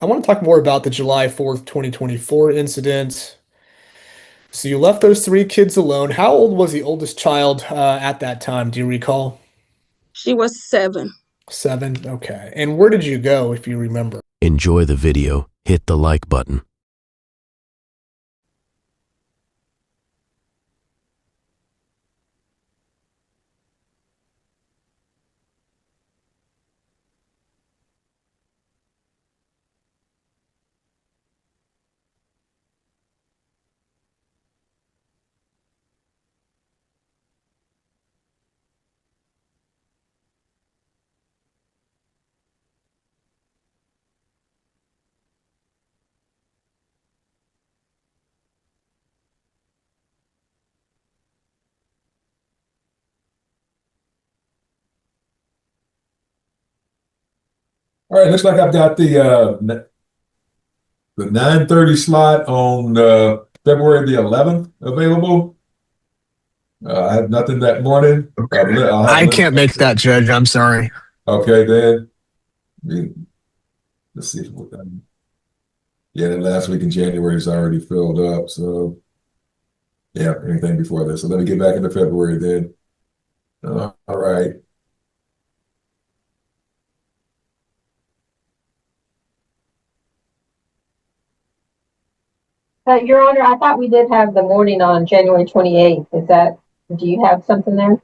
I want to talk more about the July 4th, 2024 incident. So you left those three kids alone. How old was the oldest child at that time? Do you recall? She was 7. 7? Okay. And where did you go, if you remember? Enjoy the video, hit the like button. All right, looks like I've got the 9:30 slot on February the 11th available. I have nothing that morning. I'll have I can't make that, Judge. I'm sorry. Okay, then. Let's see. Yeah, the last week in January is already filled up. So, yeah, anything before this. So let me get back into February then. All right. Your Honor, I thought we did have the morning on January 28th. Do you have something there?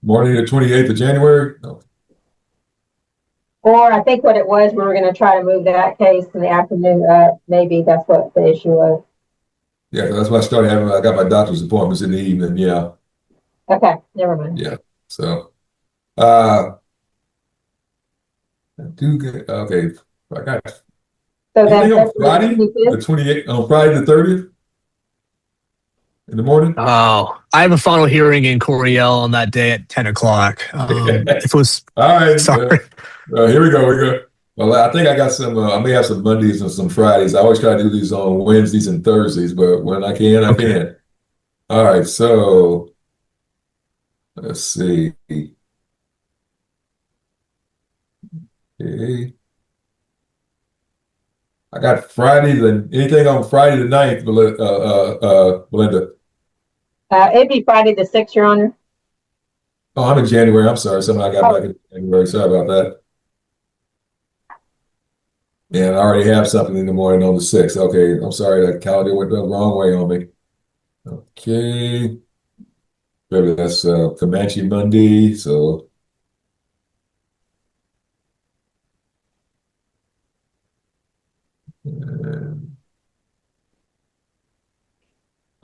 Morning the 28th of January? No. Or I think what it was, we were going to try to move that case in the afternoon. Maybe that's what the issue was. Yeah, that's why I got my doctor's appointments in the evening. Yeah. Okay, never mind. Yeah. So, I do get, okay. I got So anything then on Friday, the 28th, on Friday the 30th in the morning? Oh, I have a final hearing in Coriel on that day at 10 o'clock. If it was, All right. sorry. Here we go. Well, I think I got some, I may have some Mondays and some Fridays. I always try to do these on Wednesdays and Thursdays, but when I can, I can. All right. So let's see. Okay. I got anything on Friday the 9th, Belinda? It'd be Friday the 6th, Your Honor. Oh, I'm in January. I'm sorry. Somehow I got back in January. Sorry about that. And I already have something in the morning on the 6th. Okay. I'm sorry. That calendar went the wrong way on me. Okay. Maybe that's Comanche Monday. So,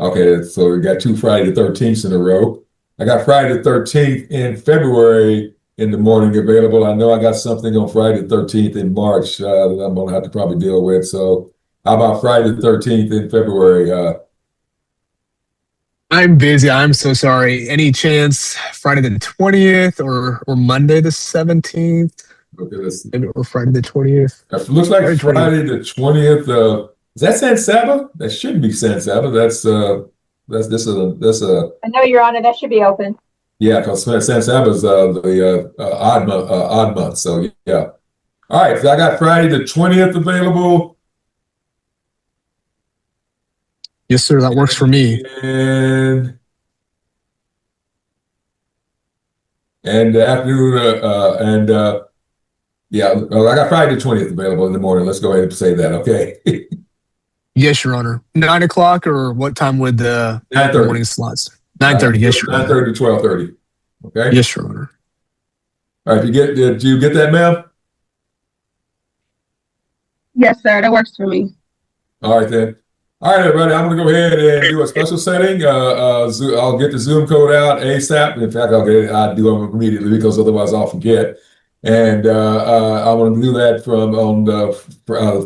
okay. So we got two Friday the 13th in a row. I got Friday the 13th in February in the morning available. I know I got something on Friday the 13th in March that I'm going to have to probably deal with. So how about Friday the 13th in February? I'm busy. I'm so sorry. Any chance Friday the 20th or Monday the 17th? Okay, let's see. Maybe or Friday the 20th. It looks like Friday the 20th. Is that San Saba? That shouldn't be San Saba. That's I know, Your Honor, that should be open. yeah, because San Saba is the odd month. So yeah. All right, so I got Friday the 20th available. Yes, sir. That works for me. And the afternoon yeah, I got Friday the 20th available in the morning. Let's go ahead and say that, okay? Yes, Your Honor. 9 o'clock or what time would the 9:30. morning slots? 9:30. Yes, Your Honor. 9:30 to 12:30. Okay. Yes, Your Honor. All right. Did you get that, ma'am? Yes, sir. That works for me. All right then. All right, everybody. I'm going to go ahead and do a special setting. I'll get the Zoom code out ASAP. In fact, I'll do them immediately because otherwise I'll forget. And I want to do that from on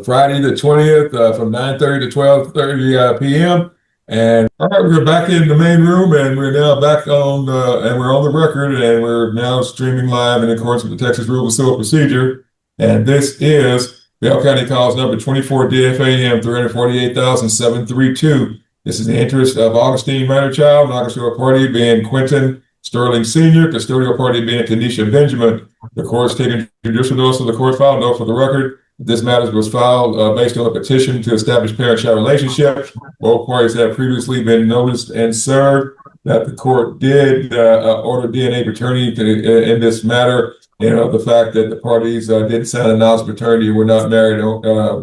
Friday the 20th from 9:30 to 12:30 p.m. And all right, we're back in the main room, and we're now back on, and we're on the record, and we're now streaming live in accordance with the Texas Rules of Civil Procedure. And this is Bell County Calls number 24 DFAM 348,732. This is the interest of Augustine Child, non-custodial party being Quentin Sterling Sr., custodial party being Tanisha Benjamin. The court is taking judicial notice of the court file. Note for the record, This matter was filed based on a petition to establish parent-child relationship. Both parties have previously been noticed and served that the court did order DNA paternity in this matter. The fact that the parties didn't sign a notice of paternity, were not married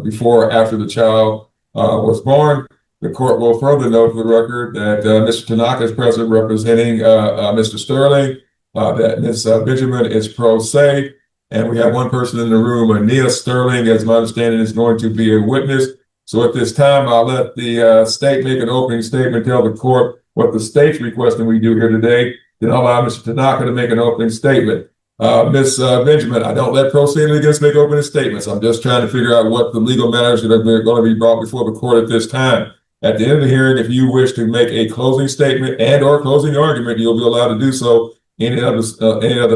before or after the child was born. The court will further note for the record that Mr. Tanaka is present representing Mr. Sterling, that Ms. Benjamin is pro se, and we have one person in the room, Nia Sterling, as my understanding, is going to be a witness. So at this time, I'll let the state make an opening statement, tell the court what the state's requesting we do here today. Then I'll allow Mr. Tanaka to make an opening statement. Ms. Benjamin, I don't let pro se litigants make opening statements. I'm just trying to figure out what the legal matters that are going to be brought before the court at this time. At the end of the hearing, if you wish to make a closing statement and or closing argument, you'll be allowed to do so. Any other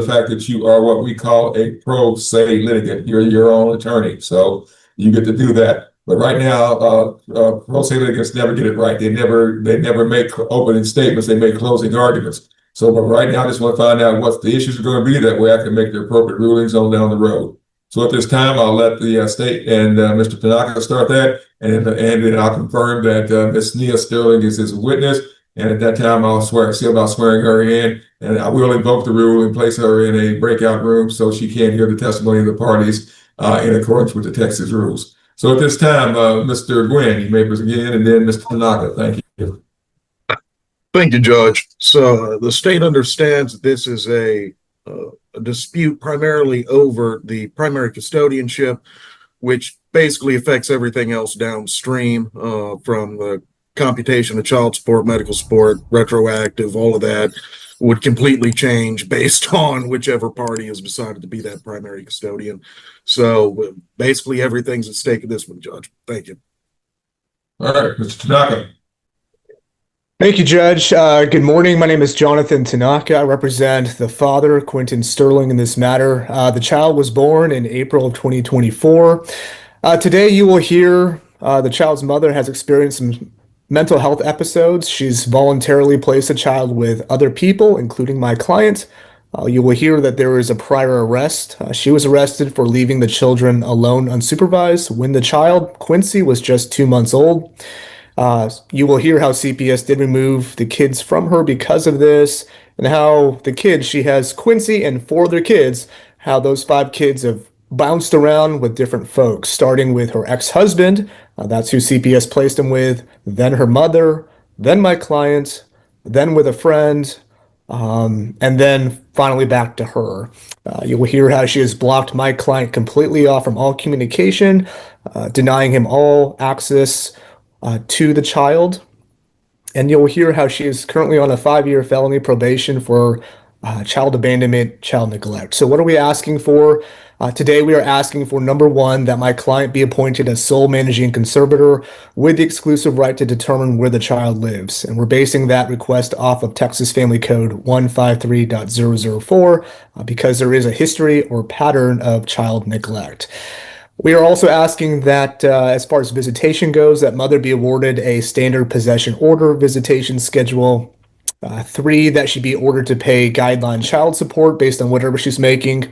fact that you are what we call a pro se litigant, you're your own attorney, so you get to do that. But right now, pro se litigants never get it right. They never make opening statements. They make closing arguments. So, but right now, I just want to find out what the issues are going to be. That way, I can make the appropriate rulings on down the road. So at this time, I'll let the state and Mr. Tanaka start that, and then I'll confirm that Ms. Nia Sterling is his witness. And at that time, I'll see about swearing her in, and I will invoke the rule and place her in a breakout room so she can't hear the testimony of the parties in accordance with the Texas rules. So at this time, Mr. Gwynn, you may begin, and then Mr. Tanaka. Thank you. Thank you, Judge. So the state understands that this is a dispute primarily over the primary custodianship, which basically affects everything else downstream from the computation of child support, medical support, retroactive, all of that would completely change based on whichever party has decided to be that primary custodian. So basically everything's at stake in this one, Judge. Thank you. All right, Mr. Tanaka. Thank you, Judge. Good morning. My name is Jonathan Tanaka. I represent the father, Quentin Sterling, in this matter. The child was born in April of 2024. Today, you will hear the child's mother has experienced some mental health episodes. She's voluntarily placed the child with other people, including my client. You will hear that there is a prior arrest. She was arrested for leaving the children alone unsupervised when the child, Quincy, was just 2 months old. You will hear how CPS did remove the kids from her because of this, and how the kids, she has Quincy and 4 other kids, how those 5 kids have bounced around with different folks, starting with her ex-husband, that's who CPS placed him with, then her mother, then my client, then with a friend, and then finally back to her. You will hear how she has blocked my client completely off from all communication, denying him all access to the child. And you'll hear how she is currently on a 5-year felony probation for child abandonment, child neglect. So what are we asking for? Today we are asking for, number 1, that my client be appointed as sole managing conservator with the exclusive right to determine where the child lives. And we're basing that request off of Texas Family Code 153.004 because there is a history or pattern of child neglect. We are also asking that, as far as visitation goes, that mother be awarded a standard possession order visitation schedule. 3, that she be ordered to pay guideline child support based on whatever she's making.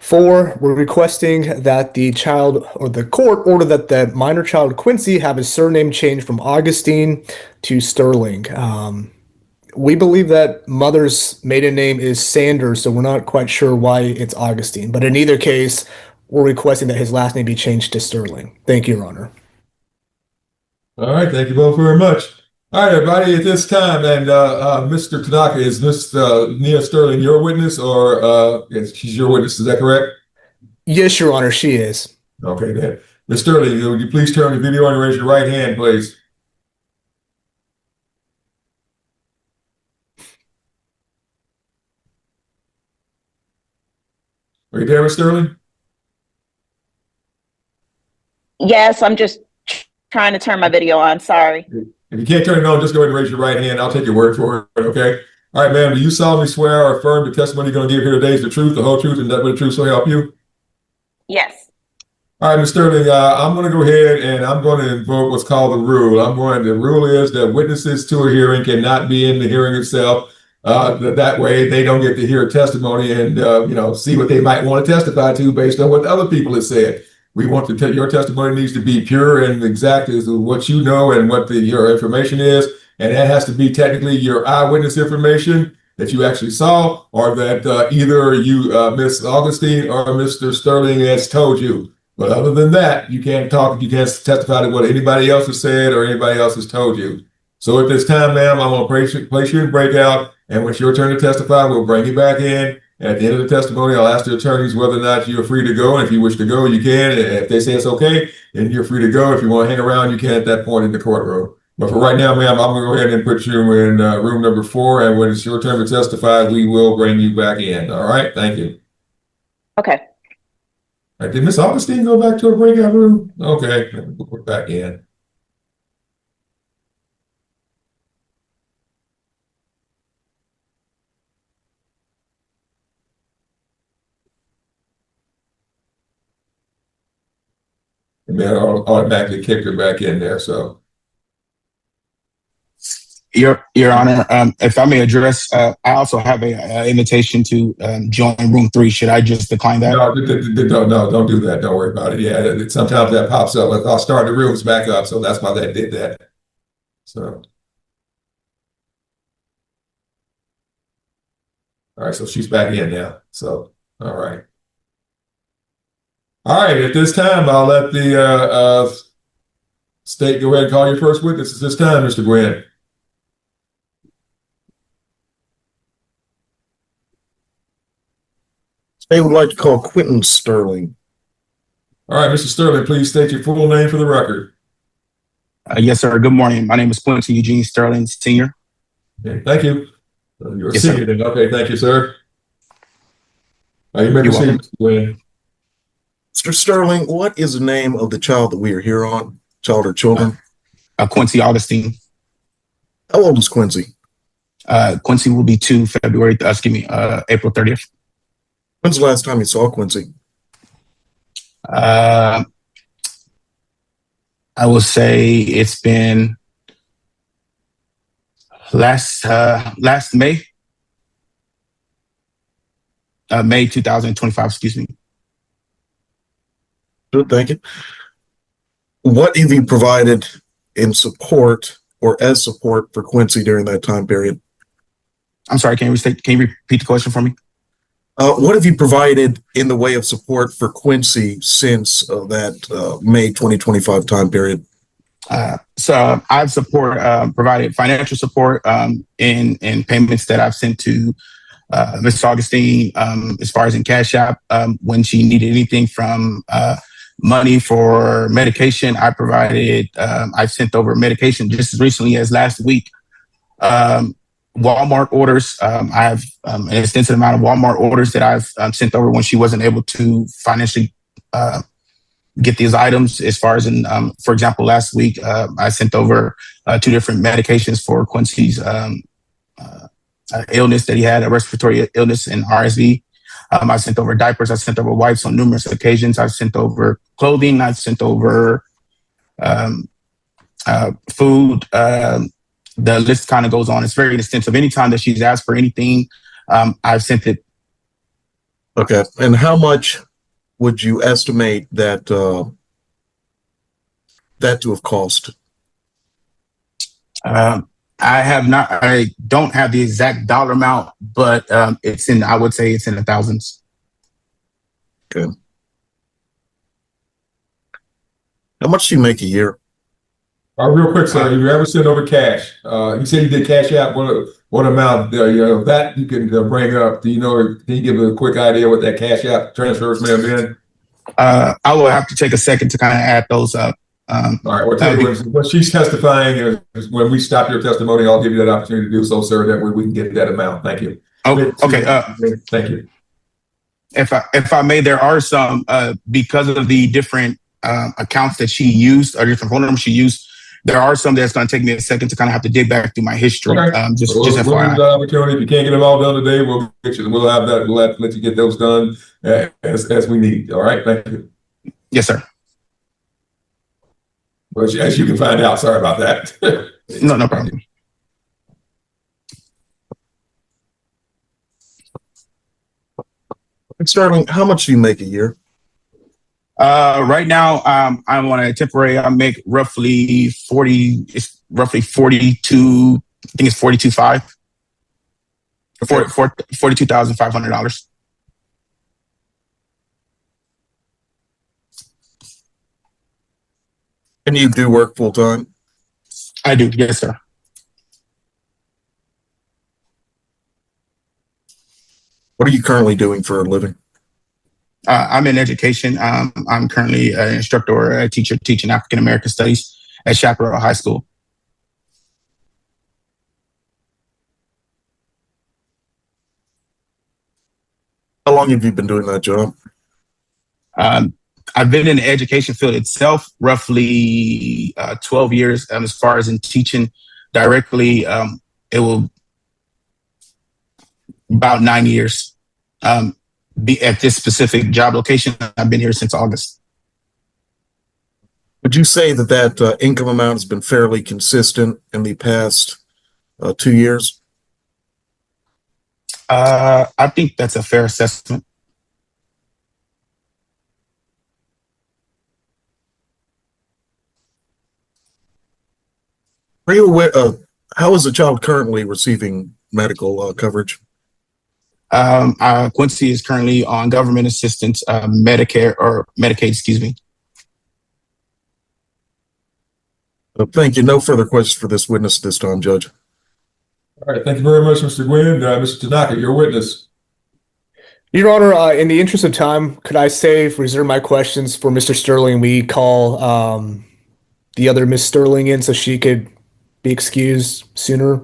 4, we're requesting that the child or the court order that the minor child Quincy have his surname changed from Augustine to Sterling. We believe that mother's maiden name is Sanders, so we're not quite sure why it's Augustine. But in either case, we're requesting that his last name be changed to Sterling. Thank you, Your Honor. All right, thank you both very much. All right, everybody, at this time, and Mr. Tanaka, is Miss Nia Sterling your witness, or yes, she's your witness, is that correct? Yes, Your Honor, she is. Okay, then. Ms. Sterling, would you please turn the video on and raise your right hand, please? Are you there, Ms. Sterling? Yes, I'm just trying to turn my video on. Sorry. If you can't turn it on, just go ahead and raise your right hand. I'll take your word for it, okay? All right, ma'am, do you solemnly swear or affirm the testimony you're going to give here today is the truth, the whole truth, and nothing but the truth so help you? Yes. All right, Ms. Sterling, I'm going to go ahead and I'm going to invoke what's called the rule. The rule is that witnesses to a hearing cannot be in the hearing itself. That way they don't get to hear testimony and, see what they might want to testify to based on what other people have said. We want to take your testimony needs to be pure and exact as to what you know and what your information is. And that has to be technically your eyewitness information that you actually saw, or that either you, Miss Augustine or Mr. Sterling has told you. But other than that, you can't testify to what anybody else has said or anybody else has told you. So at this time, ma'am, I'm going to place you in breakout, and when it's your turn to testify, we'll bring you back in. And at the end of the testimony, I'll ask the attorneys whether or not you're free to go. And if you wish to go, you can. And if they say it's okay, then you're free to go. If you want to hang around, you can at that point in the courtroom. But for right now, ma'am, I'm going to go ahead and put you in room number 4. And when it's your turn to testify, we will bring you back in. All right? Thank you. Okay. All right, did Miss Augustine go back to a breakout room? Okay, we're back in. And then automatically kicked her back in there. So, Your Honor, if I may address, I also have a invitation to join room 3. Should I just decline that? no, don't do that. Don't worry about it. Yeah, sometimes that pops up. Like I'll start the rooms back up, so that's why that did that. So, all right, so she's back in now. So, all right. All right, at this time, I'll let the state go ahead and call your first witness at this time, Mr. Gwynn. They would like to call Quentin Sterling. All right, Mr. Sterling, please state your full name for the record. Yes, sir. Good morning. My name is Quentin Eugene Sterling, Sr. Okay, thank you. You're a Yes, senior then. Okay, thank you, sir. You may You're proceed, welcome. Mr. Gwynn. Mr. Sterling, what is the name of the child that we are here on? Child or children? Quincy Augustine. How old is Quincy? Quincy will be 2 April 30th. When's the last time you saw Quincy? I will say it's been last May. May 2025, excuse me. Good, thank you. What have you provided in support or as support for Quincy during that time period? I'm sorry, can you repeat the question for me? What have you provided in the way of support for Quincy since that May 2025 time period? So I've provided financial support in payments that I've sent to Ms. Augustine as far as in Cash App when she needed anything from money for medication. I sent over medication just as recently as last week. Walmart orders. I have an extensive amount of Walmart orders that I've sent over when she wasn't able to financially get these items. As far as for example, last week I sent over 2 different medications for Quincy's illness that he had, a respiratory illness and RSV. I sent over diapers. I sent over wipes on numerous occasions. I've sent over clothing. I've sent over food. The list kind of goes on. It's very extensive. Anytime that she's asked for anything, I've sent it. Okay. And how much would you estimate that that to have cost? I don't have the exact dollar amount, but I would say it's in the thousands. Okay. How much do you make a year? Real quick, sir, have you ever sent over cash? You said you did Cash App. What amount that you can bring up? Do you know? Can you give a quick idea what that Cash App transfers may have been? I will have to take a second to kind of add those up. All right. When she's testifying, when we stop your testimony, I'll give you that opportunity to do so, sir. That way we can get that amount. Thank you. Okay. Thank you. If I may, there are some because of the different accounts that she used or different phone numbers she used. There are some that's going to take me a second to kind of have to dig back through my history. Okay. Just we'll FYI. use the opportunity. If you can't get them all done today, we'll get you. We'll have that. We'll let you get those done as we need. All right. Thank you. Yes, sir. But as you can find out, sorry about that. No problem. Sterling, how much do you make a year? Right now, I'm on a temporary. I make roughly 40. It's roughly 42. I think it's 42.5. $42,500. And you do work full time? I do, yes, sir. What are you currently doing for a living? I'm in education. I'm currently an instructor or a teacher teaching African American studies at Chaparral High School. How long have you been doing that job? I've been in the education field itself roughly 12 years. As far as in teaching directly, it will about 9 years. Be at this specific job location. I've been here since August. Would you say that income amount has been fairly consistent in the past 2 years? I think that's a fair assessment. Are you aware how is the child currently receiving medical coverage? Quincy is currently on government assistance, Medicare or Medicaid, excuse me. Thank you. No further questions for this witness this time, Judge. All right, thank you very much, Mr. Gwynn. Mr. Tanaka, your witness. Your Honor, in the interest of time, could I reserve my questions for Mr. Sterling? We call the other Miss Sterling in so she could be excused sooner.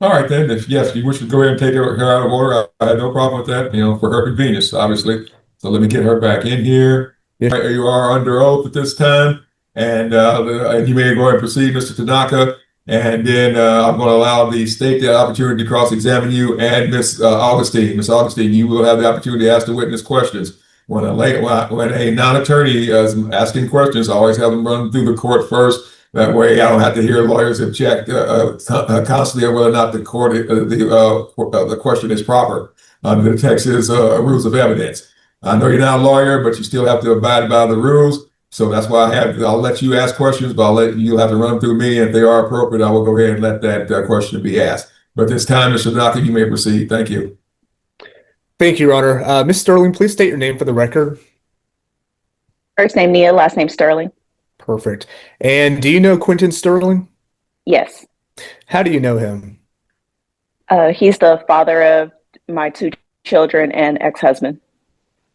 All right, then, if yes, you wish to go ahead and take her out of order, I have no problem with that, for her convenience, obviously. So let me get her back in here. Yes. All right, you are under oath at this time, and you may go ahead and proceed, Mr. Tanaka. And then I'm going to allow the state the opportunity to cross-examine you and Miss Augustine. Miss Augustine, you will have the opportunity to ask the witness questions. When a non-attorney is asking questions, I always have them run through the court first. That way, I don't have to hear lawyers object constantly on whether or not the question is proper under the Texas rules of evidence. I know you're not a lawyer, but you still have to abide by the rules. So that's why I'll let you ask questions, but you'll have to run them through me. And if they are appropriate, I will go ahead and let that question be asked. But this time, Mr. Doctor, you may proceed. Thank you. Thank you, Your Honor. Miss Sterling, please state your name for the record. First name Nia, last name Sterling. Perfect. And do you know Quentin Sterling? Yes. How do you know him? He's the father of my 2 children and ex-husband.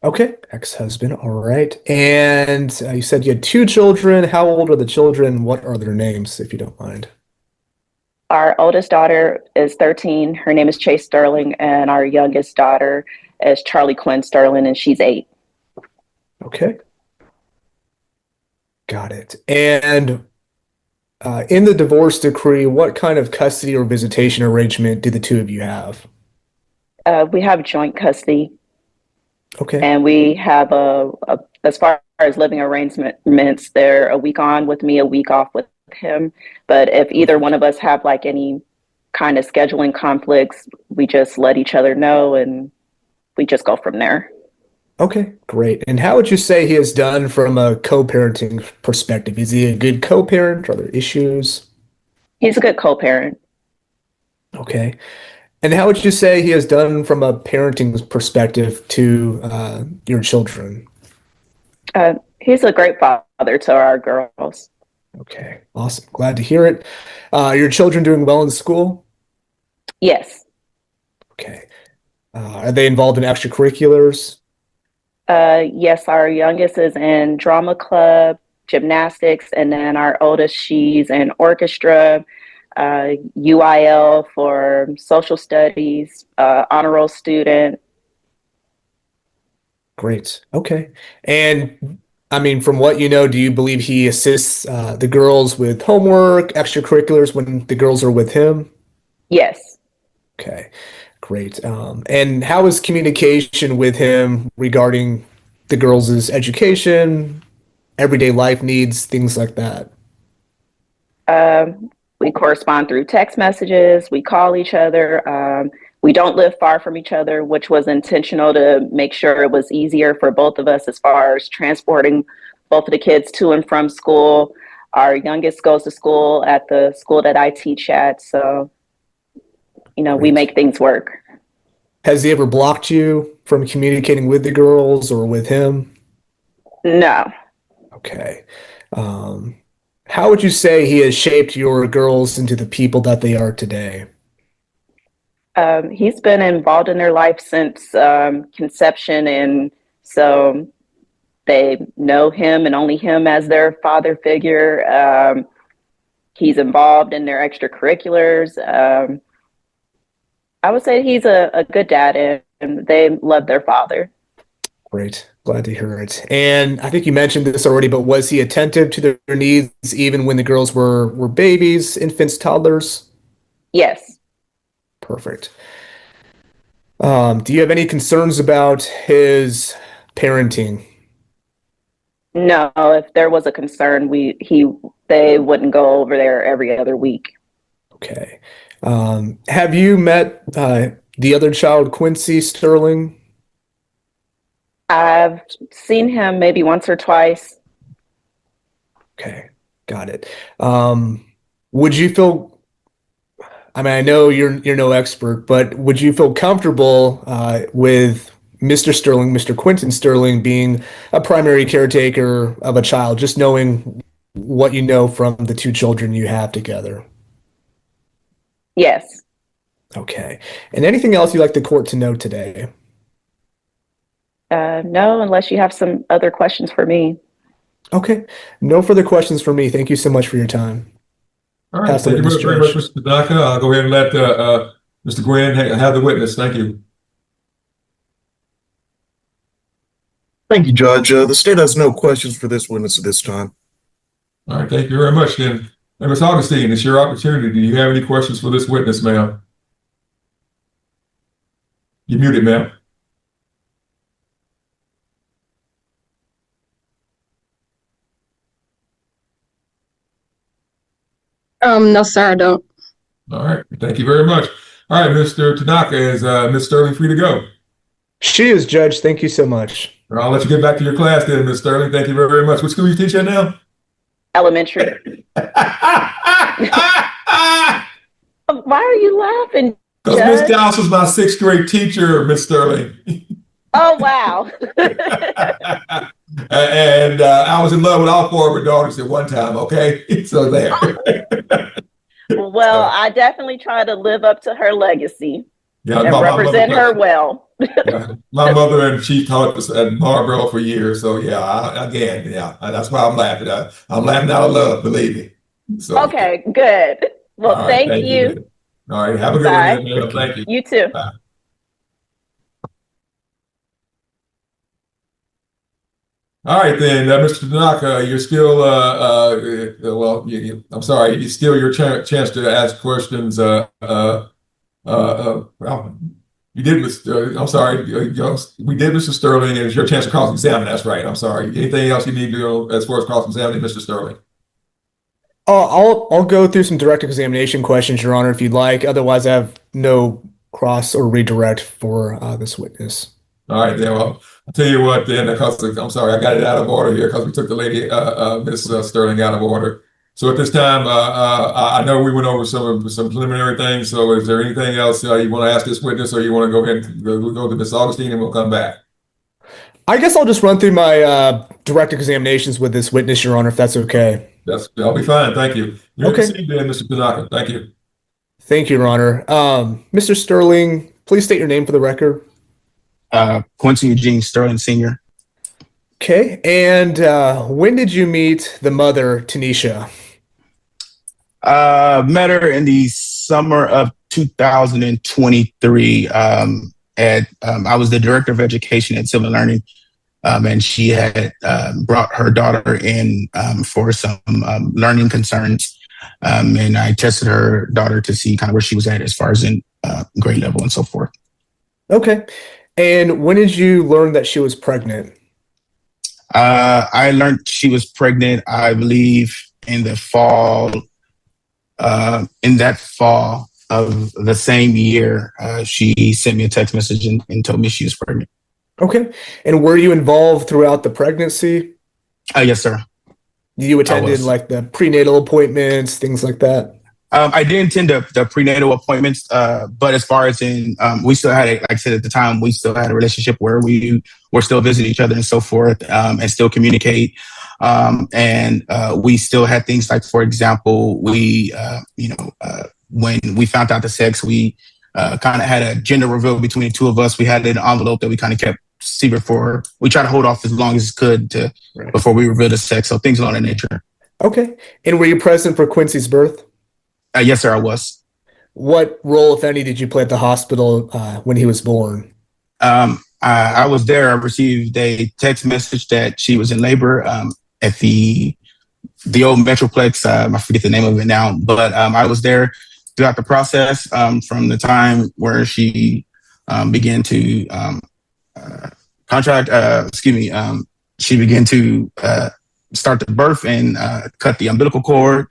Okay, ex-husband. All right. And you said you had 2 children. How old are the children? What are their names, if you don't mind? Our oldest daughter is 13. Her name is Chase Sterling. And our youngest daughter is Charlie Quinn Sterling, and she's 8. Okay. Got it. And in the divorce decree, what kind of custody or visitation arrangement do the 2 of you have? We have joint custody. Okay. And we have as far as living arrangements, they're a week on with me, a week off with him. But if either one of us have like any kind of scheduling conflicts, we just let each other know and we just go from there. Okay, great. And how would you say he has done from a co-parenting perspective? Is he a good co-parent? Are there issues? He's a good co-parent. Okay. And how would you say he has done from a parenting perspective to your children? He's a great father to our girls. Okay, awesome. Glad to hear it. Your children doing well in school? Yes. Okay. Are they involved in extracurriculars? Yes, our youngest is in drama club, gymnastics, and then our oldest, she's in orchestra, UIL for social studies, honor roll student. Great. Okay. And I mean, from what you know, do you believe he assists the girls with homework, extracurriculars when the girls are with him? Yes. Okay, great. And how is communication with him regarding the girls' education, everyday life needs, things like that? We correspond through text messages. We call each other. We don't live far from each other, which was intentional to make sure it was easier for both of us as far as transporting both of the kids to and from school. Our youngest goes to school at the school that I teach at. So, we Great. make things work. Has he ever blocked you from communicating with the girls or with him? No. Okay. How would you say he has shaped your girls into the people that they are today? He's been involved in their life since conception, and so they know him and only him as their father figure. He's involved in their extracurriculars. I would say he's a good dad, and they love their father. Great. Glad to hear it. And I think you mentioned this already, but was he attentive to their needs even when the girls were babies, infants, toddlers? Yes. Perfect. Do you have any concerns about his parenting? No, if there was a concern, they wouldn't go over there every other week. Okay. Have you met the other child, Quincy Sterling? I've seen him maybe once or twice. Okay, got it. Would you feel, I mean, I know you're no expert, but would you feel comfortable with Mr. Sterling, Mr. Quentin Sterling being a primary caretaker of a child, just knowing what you know from the two children you have together? Yes. Okay. And anything else you'd like the court to know today? No, unless you have some other questions for me. Okay. No further questions for me. Thank you so much for your time. All right. Pass the Thank you witness, very much, Judge. Mr. Tanaka. I'll go ahead and let Mr. Gwynn have the witness. Thank you. Thank you, Judge. The state has no questions for this witness at this time. All right. Thank you very much. Then, Ms. Augustine, it's your opportunity. Do you have any questions for this witness, ma'am? You're muted, ma'am. No, sir, I don't. All right. Thank you very much. All right, Mr. Tanaka, is Ms. Sterling free to go? She is, Judge. Thank you so much. I'll let you get back to your class then, Ms. Sterling. Thank you very much. What school you teach at now? Elementary. Why are you laughing, Because Miss Judge? Dowse was my sixth grade teacher, Miss Sterling. Oh, wow. And I was in love with all four of her daughters at one time, okay? So there. Well, I definitely try to live up to her legacy Yeah, and represent her well. yeah, my mother and she taught us at Marlboro for years. So yeah, that's why I'm laughing. I'm laughing out of love, believe me. So Okay, good. Well, all right, thank you. man. All right, have a good Bye. one, man. Thank you. You too. Bye. All right, then, Mr. Tanaka, you're still, well, I'm sorry, you still your chance to ask questions. Well, you did, I'm sorry, we did, Mr. Sterling, and it's your chance to cross-examine. That's right. I'm sorry. Anything else you need to do as far as cross-examining, Mr. Sterling? I'll go through some direct examination questions, Your Honor, if you'd like. Otherwise, I have no cross or redirect for this witness. All right, then. Well, I'll tell you what, then, because I'm sorry, I got it out of order here because we took the lady, Miss Sterling, out of order. So at this time, I know we went over some preliminary things. So is there anything else you want to ask this witness, or you want to go ahead and go to Miss Augustine, and we'll come back? I guess I'll just run through my direct examinations with this witness, Your Honor, if that's okay. That'll be fine. Thank you. You're Okay. proceed then, Mr. Tanaka. Thank you. Thank you, Your Honor. Mr. Sterling, please state your name for the record. Quincy Eugene Sterling Sr. Okay. And when did you meet the mother, Tanisha? Met her in the summer of 2023. I was the director of education at Civil Learning, and she had brought her daughter in for some learning concerns. And I tested her daughter to see kind of where she was at as far as in grade level and so forth. Okay. And when did you learn that she was pregnant? I learned she was pregnant, I believe, in the fall. In that fall, of the same year, she sent me a text message and told me she was pregnant. Okay. And were you involved throughout the pregnancy? Yes, sir. You attended was. like the prenatal appointments, things like that? I did attend the prenatal appointments, but as far as we still had, like I said at the time, we still had a relationship where we were still visiting each other and so forth, and still communicate. And we still had things like, for example, when we found out the sex, we kind of had a gender reveal between the two of us. We had an envelope that we kind of kept secret for. We tried to hold off as long as could before we revealed the sex. So things of that nature. Okay. And were you present for Quincy's birth? Yes, sir, I was. What role, if any, did you play at the hospital when he was born? I was there. I received a text message that she was in labor at the old Metroplex. I forget the name of it now, but I was there throughout the process from the time where she began to she began to start the birth and cut the umbilical cord.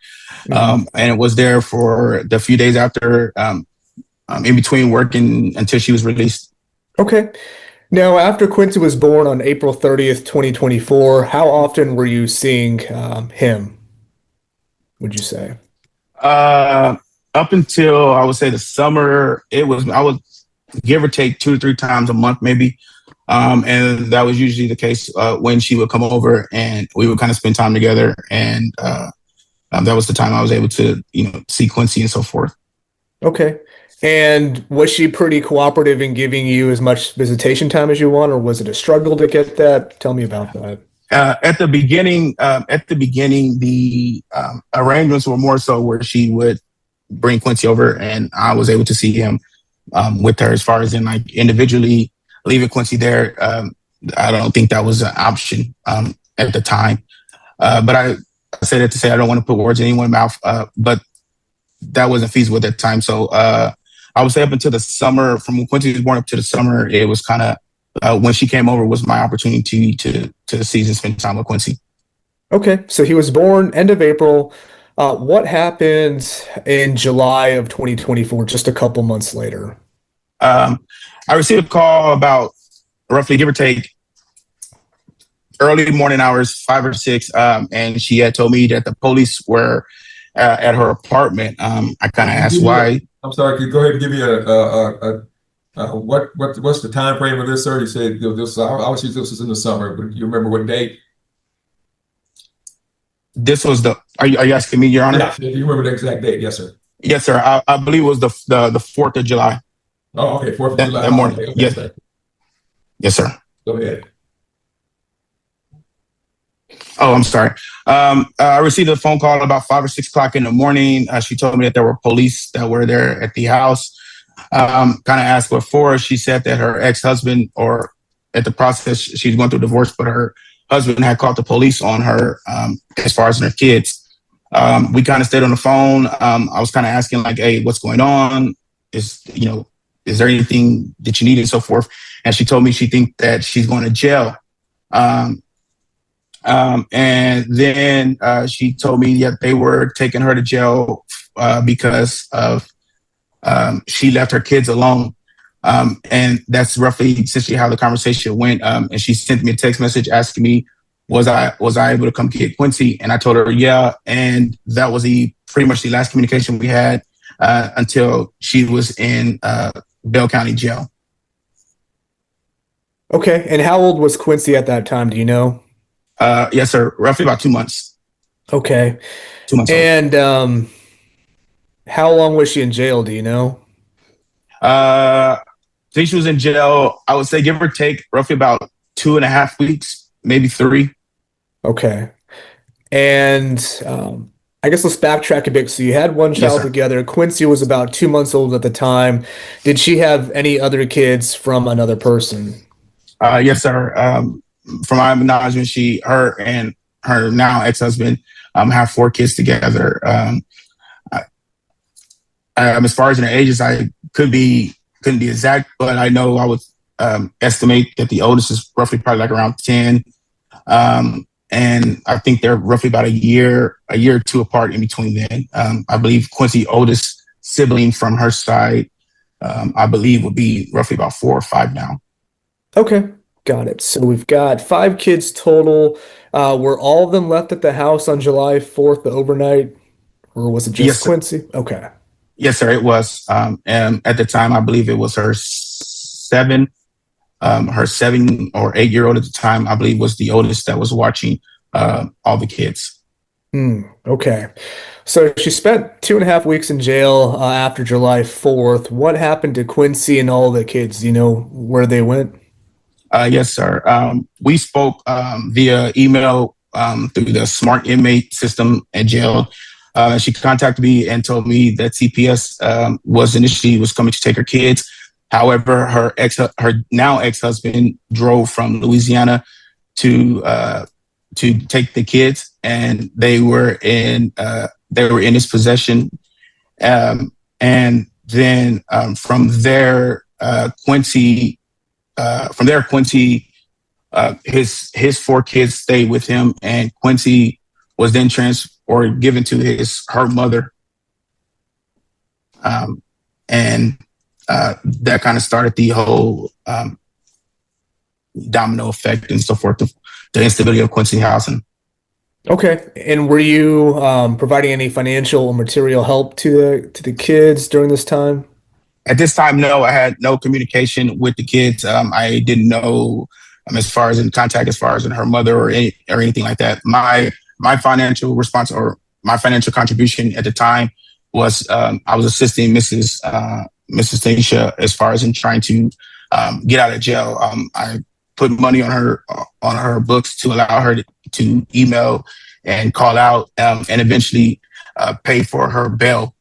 And it was there for the few days after, in between working until she was released. Okay. Now, after Quincy was born on April 30th, 2024, how often were you seeing him, would you say? Up until I would say the summer, I would give or take 2 to 3 times a month, maybe. And that was usually the case when she would come over and we would kind of spend time together. And that was the time I was able to, see Quincy and so forth. Okay. And was she pretty cooperative in giving you as much visitation time as you want, or was it a struggle to get that? Tell me about that. At the beginning, the arrangements were more so where she would bring Quincy over and I was able to see him with her. As far as in like individually leaving Quincy there, I don't think that was an option at the time. But I say that to say I don't want to put words in anyone's mouth, but that wasn't feasible at that time. So I would say up until the summer, from when Quincy was born up to the summer, it was kind of when she came over was my opportunity to see and spend time with Quincy. Okay, so he was born end of April. What happened in July of 2024, just a couple months later? I received a call about roughly, give or take, early morning hours, 5 or 6, and she had told me that the police were at her apartment. I kind of asked why. I'm sorry. Could you go ahead and give me what's the time frame of this, sir? You said this. Obviously, this is in the summer, but you remember what date? This was Are you asking me, Your Honor? Yeah. You remember the exact date? Yes, sir. Yes, sir. I believe it was the 4th of July. Oh, okay. 4th of July. That morning. Okay, Yes. sir. Yes, sir. Go ahead. Oh, I'm sorry. I received a phone call about 5 or 6 o'clock in the morning. She told me that there were police that were there at the house. Kind of asked what for. She said that her ex-husband, or at the process, she's going through divorce, but her husband had called the police on her as far as her kids. We kind of stayed on the phone. I was kind of asking like, hey, what's going on? Is there anything that you need and so forth? And she told me she think that she's going to jail. And then she told me that they were taking her to jail because of she left her kids alone. And that's roughly essentially how the conversation went. And she sent me a text message asking me, was I able to come get Quincy? And I told her, yeah. And that was pretty much the last communication we had until she was in Bell County Jail. Okay. And how old was Quincy at that time? Do you know? Yes, sir. Roughly about 2 months. Okay. 2 months. And how long was she in jail? Do you know? I think she was in jail, I would say, give or take, roughly about 2.5 weeks, maybe 3. Okay. And I guess let's backtrack a bit. So you had one child together. Quincy was about 2 months old at the time. Did she have any other kids from another person? Yes, sir. From my knowledge, her and her now ex-husband have 4 kids together. As far as their ages, I couldn't be exact, but I know I would estimate that the oldest is roughly probably like around 10. And I think they're roughly about a year or 2 apart in between then. I believe Quincy's oldest sibling from her side, I believe would be roughly about 4 or 5 now. Okay, got it. So we've got 5 kids total. Were all of them left at the house on July 4th, the overnight, or was it just Yes, sir. Quincy? Okay. Yes, sir, it was. And at the time, I believe it was her 7 or 8-year-old at the time, I believe was the oldest that was watching all the kids. Okay. So she spent 2.5 weeks in jail after July 4th. What happened to Quincy and all the kids? Do you know where they went? Yes, sir. We spoke via email through the smart inmate system at jail. She contacted me and told me that CPS was coming to take her kids. However, her now ex-husband drove from Louisiana to take the kids, and they were in his possession. And then from there, Quincy, his 4 kids stayed with him, and Quincy was then given to her mother. And that kind of started the whole domino effect and so forth, the instability of Quincy housing. Okay. And were you providing any financial or material help to the kids during this time? At this time, no, I had no communication with the kids. I didn't know as far as in contact, as far as in her mother or anything like that. My financial response or my financial contribution at the time was I was assisting Mrs. Tanisha as far as in trying to get out of jail. I put money on her books to allow her to email and call out and eventually pay for her bail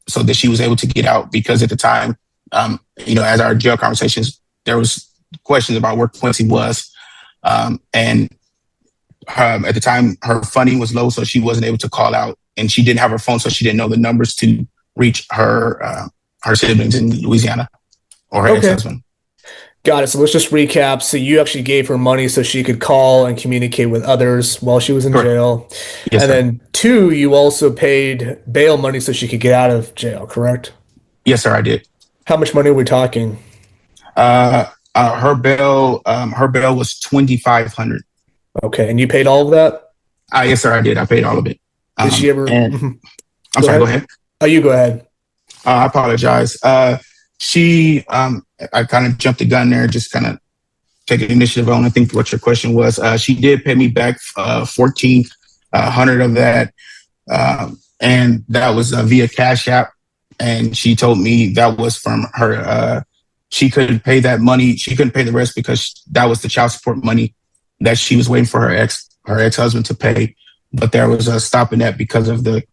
so that she was able to get out. Because at the time, as our jail conversations, there was questions about where Quincy was. And at the time, her funding was low, so she wasn't able to call out, and she didn't have her phone, so she didn't know the numbers to reach her siblings in Louisiana or her ex-husband. Got it. So let's just recap. So you actually gave her money so she could call and communicate with others while she was in jail. Yes, and sir. then 2, you also paid bail money so she could get out of jail, correct? Yes, sir, I did. How much money are we talking? Her bail was $2,500. Okay, and you paid all of that? Yes, sir, I did. I paid all of it. Did she ever? I'm sorry. Go ahead. Oh, you go ahead. I apologize. I kind of jumped the gun there, just kind of taking initiative on. I think what your question was. She did pay me back $1,400 of that, and that was via Cash App. And she told me that was from her. She couldn't pay that money. She couldn't pay the rest because that was the child support money that she was waiting for her ex-husband to pay. But there was a stop in that because of the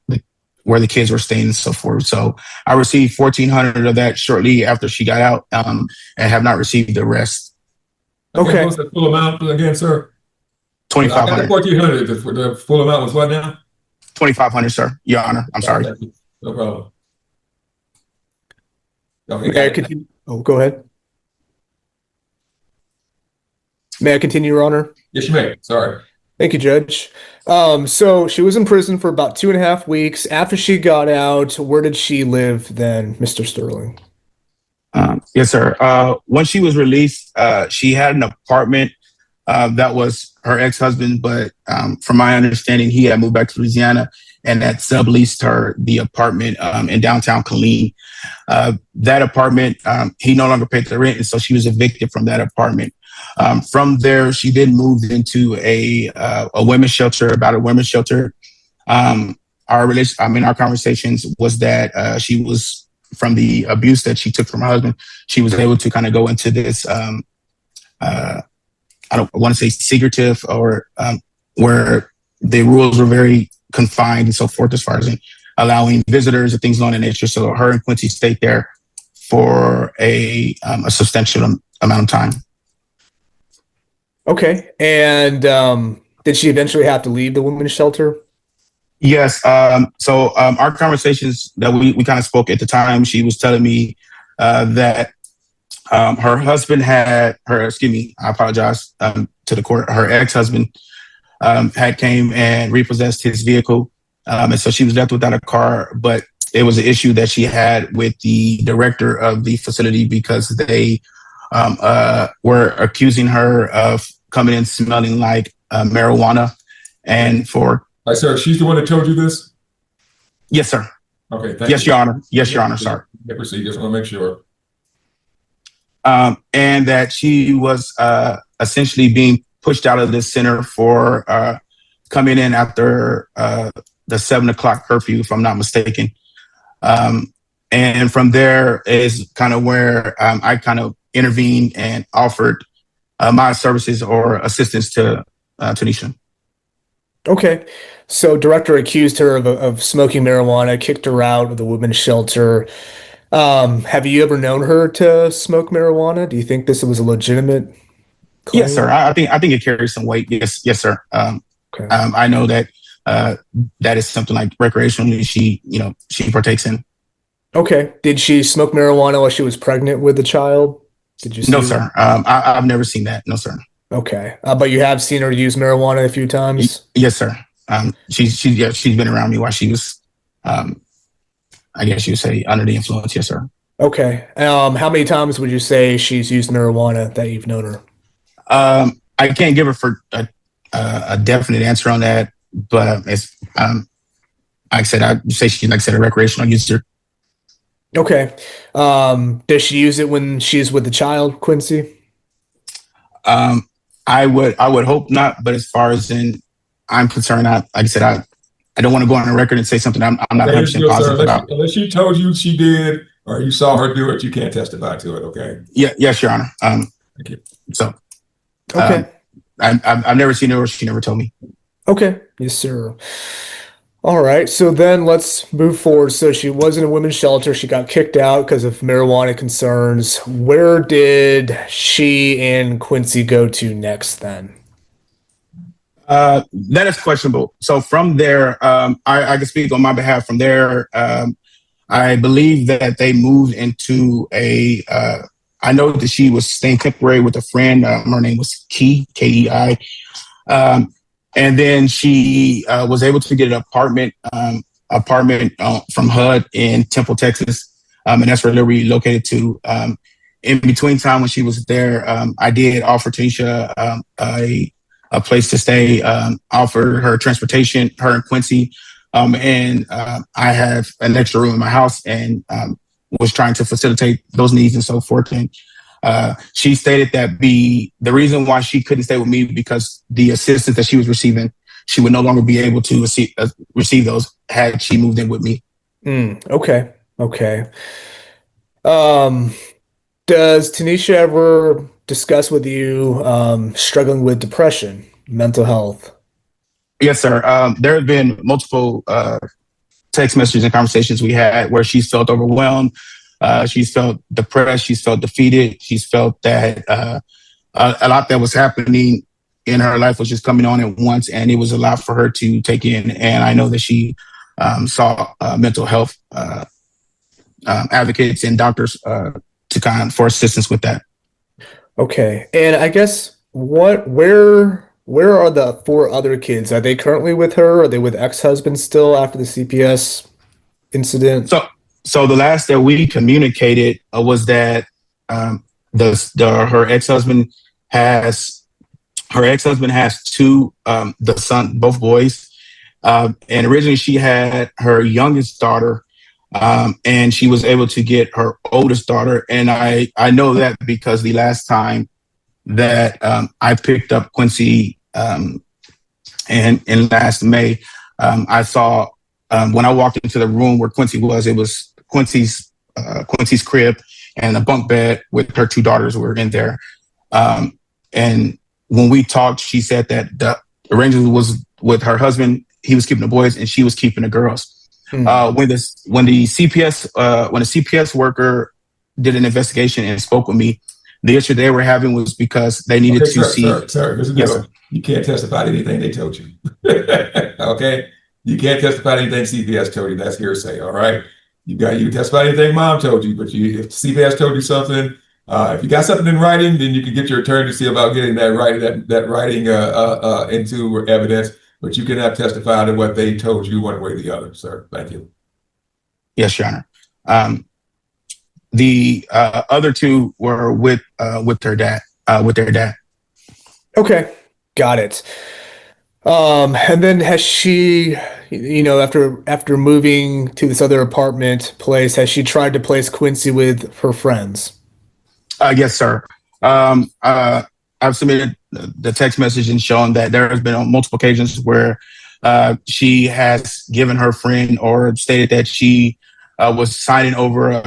where the kids were staying and so forth. So I received $1,400 of that shortly after she got out, and have not received the rest. Okay. What's the full amount again, sir? $2,500. $1,400. The full amount was what now? $2,500, sir. Your Honor. I'm sorry. No problem. May I continue? Oh, go ahead. May I continue, Your Honor? Yes, you may. Sorry. Thank you, Judge. So she was in prison for about 2.5 weeks. After she got out, where did she live then, Mr. Sterling? Yes, sir. When she was released, she had an apartment that was her ex-husband, but from my understanding, he had moved back to Louisiana and had subleased her the apartment in downtown Killeen. That apartment, he no longer paid the rent, and so she was evicted from that apartment. From there, she then moved into a women's shelter, about a women's shelter. Our conversations was that she was, from the abuse that she took from her husband, she was able to kind of go into this, I don't want to say secretive, or where the rules were very confined and so forth, as far as allowing visitors and things along that nature. So her and Quincy stayed there for a substantial amount of time. Okay. And did she eventually have to leave the women's shelter? Yes. So our conversations that we kind of spoke at the time, she was telling me that her husband I apologize to the court. Her ex-husband had came and repossessed his vehicle. And so she was left without a car, but it was an issue that she had with the director of the facility because they were accusing her of coming in smelling like marijuana. And for Sir, she's the one that told you this? yes, sir. Okay, thank Yes, you. Your Honor. Yes, Your Honor. Sorry. Yeah, proceed. Just want to make sure. And that she was essentially being pushed out of this center for coming in after the 7 o'clock curfew, if I'm not mistaken. And from there is kind of where I kind of intervened and offered my services or assistance to Tanisha. Okay. So director accused her of smoking marijuana, kicked her out of the women's shelter. Have you ever known her to smoke marijuana? Do you think this was a legitimate claim? Yes, sir. I think it carries some weight. Yes, sir. Okay. I know that that is something like recreationally she partakes in. Okay. Did she smoke marijuana while she was pregnant with the child? Did you see No, that? sir. I've never seen that. No, sir. Okay. But you have seen her use marijuana a few times? Yes, sir. She's been around me while she was, I guess you would say, under the influence. Yes, sir. Okay. How many times would you say she's used marijuana that you've known her? I can't give her for a definite answer on that, but it's like I said, I'd say she's like I said a recreational user. Okay. Does she use it when she's with the child, Quincy? I would hope not, but as far as I'm concerned, like I said, I don't want to go on the record and say something I'm not 100% positive about. Unless she told you she did or you saw her do it, you can't testify to it. Okay. Yeah. Yes, Your Honor. Thank you. So. Okay. I've never seen her. She never told me. Okay. Yes, sir. All right. So then let's move forward. So she was in a women's shelter. She got kicked out because of marijuana concerns. Where did she and Quincy go to next then? That is questionable. So from there, I can speak on my behalf. From there, I believe that they moved into I know that she was staying temporary with a friend. Her name was Kei. And then she was able to get an apartment from HUD in Temple, Texas. And that's where they're relocated to. In between time when she was there, I did offer Tanisha a place to stay, offered her transportation, her and Quincy. And I have an extra room in my house and was trying to facilitate those needs and so forth. And she stated that the reason why she couldn't stay with me because the assistance that she was receiving, she would no longer be able to receive those had she moved in with me. Okay. Okay. Does Tanisha ever discuss with you struggling with depression, mental health? Yes, sir. There have been multiple text messages and conversations we had where she's felt overwhelmed. She's felt depressed. She's felt defeated. She's felt that a lot that was happening in her life was just coming on at once, and it was a lot for her to take in. And I know that she saw mental health advocates and doctors for assistance with that. Okay. And I guess where are the 4 other kids? Are they currently with her? Are they with ex-husband still after the CPS incident? So the last that we communicated was that her ex-husband has 2 both boys. And originally she had her youngest daughter, and she was able to get her oldest daughter. And I know that because the last time that I picked up Quincy and in last May, I saw when I walked into the room where Quincy was, it was Quincy's crib and a bunk bed with her 2 daughters were in there. And when we talked, she said that the arrangement was with her husband. He was keeping the boys and she was keeping the girls. When the CPS worker did an investigation and spoke with me, the issue they were having was because they needed to see. Sir, you can't testify to anything they told you. Okay, you can't testify to anything CPS told you. That's hearsay. All right, you can testify to anything mom told you, but if CPS told you something, if you got something in writing, then you can get your attorney to see about getting that writing into evidence. But you cannot testify to what they told you one way or the other, sir. Thank you. Yes, Your Honor. The other two were with their dad. With their dad. Okay, got it. And then has she, after moving to this other apartment place, has she tried to place Quincy with her friends? Yes, sir. I've submitted the text message and shown that there has been on multiple occasions where she has given her friend or stated that she was signing over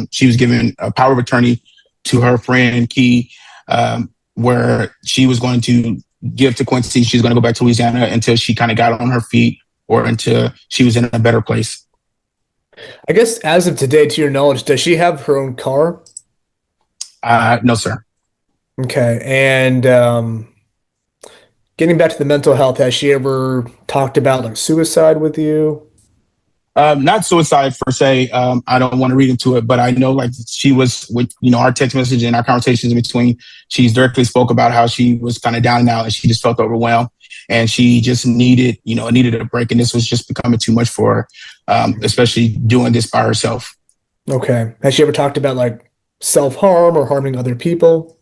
she was given a power of attorney to her friend Key, where she was going to give to Quincy. She's going to go back to Louisiana until she kind of got on her feet or until she was in a better place. I guess as of today, to your knowledge, does she have her own car? No, sir. Okay, and getting back to the mental health, has she ever talked about like suicide with you? Not suicide per se. I don't want to read into it, but I know like she was with, our text message and our conversations in between, she's directly spoke about how she was kind of down and out and she just felt overwhelmed and she just needed a break. And this was just becoming too much for her, especially doing this by herself. Okay. Has she ever talked about like self-harm or harming other people?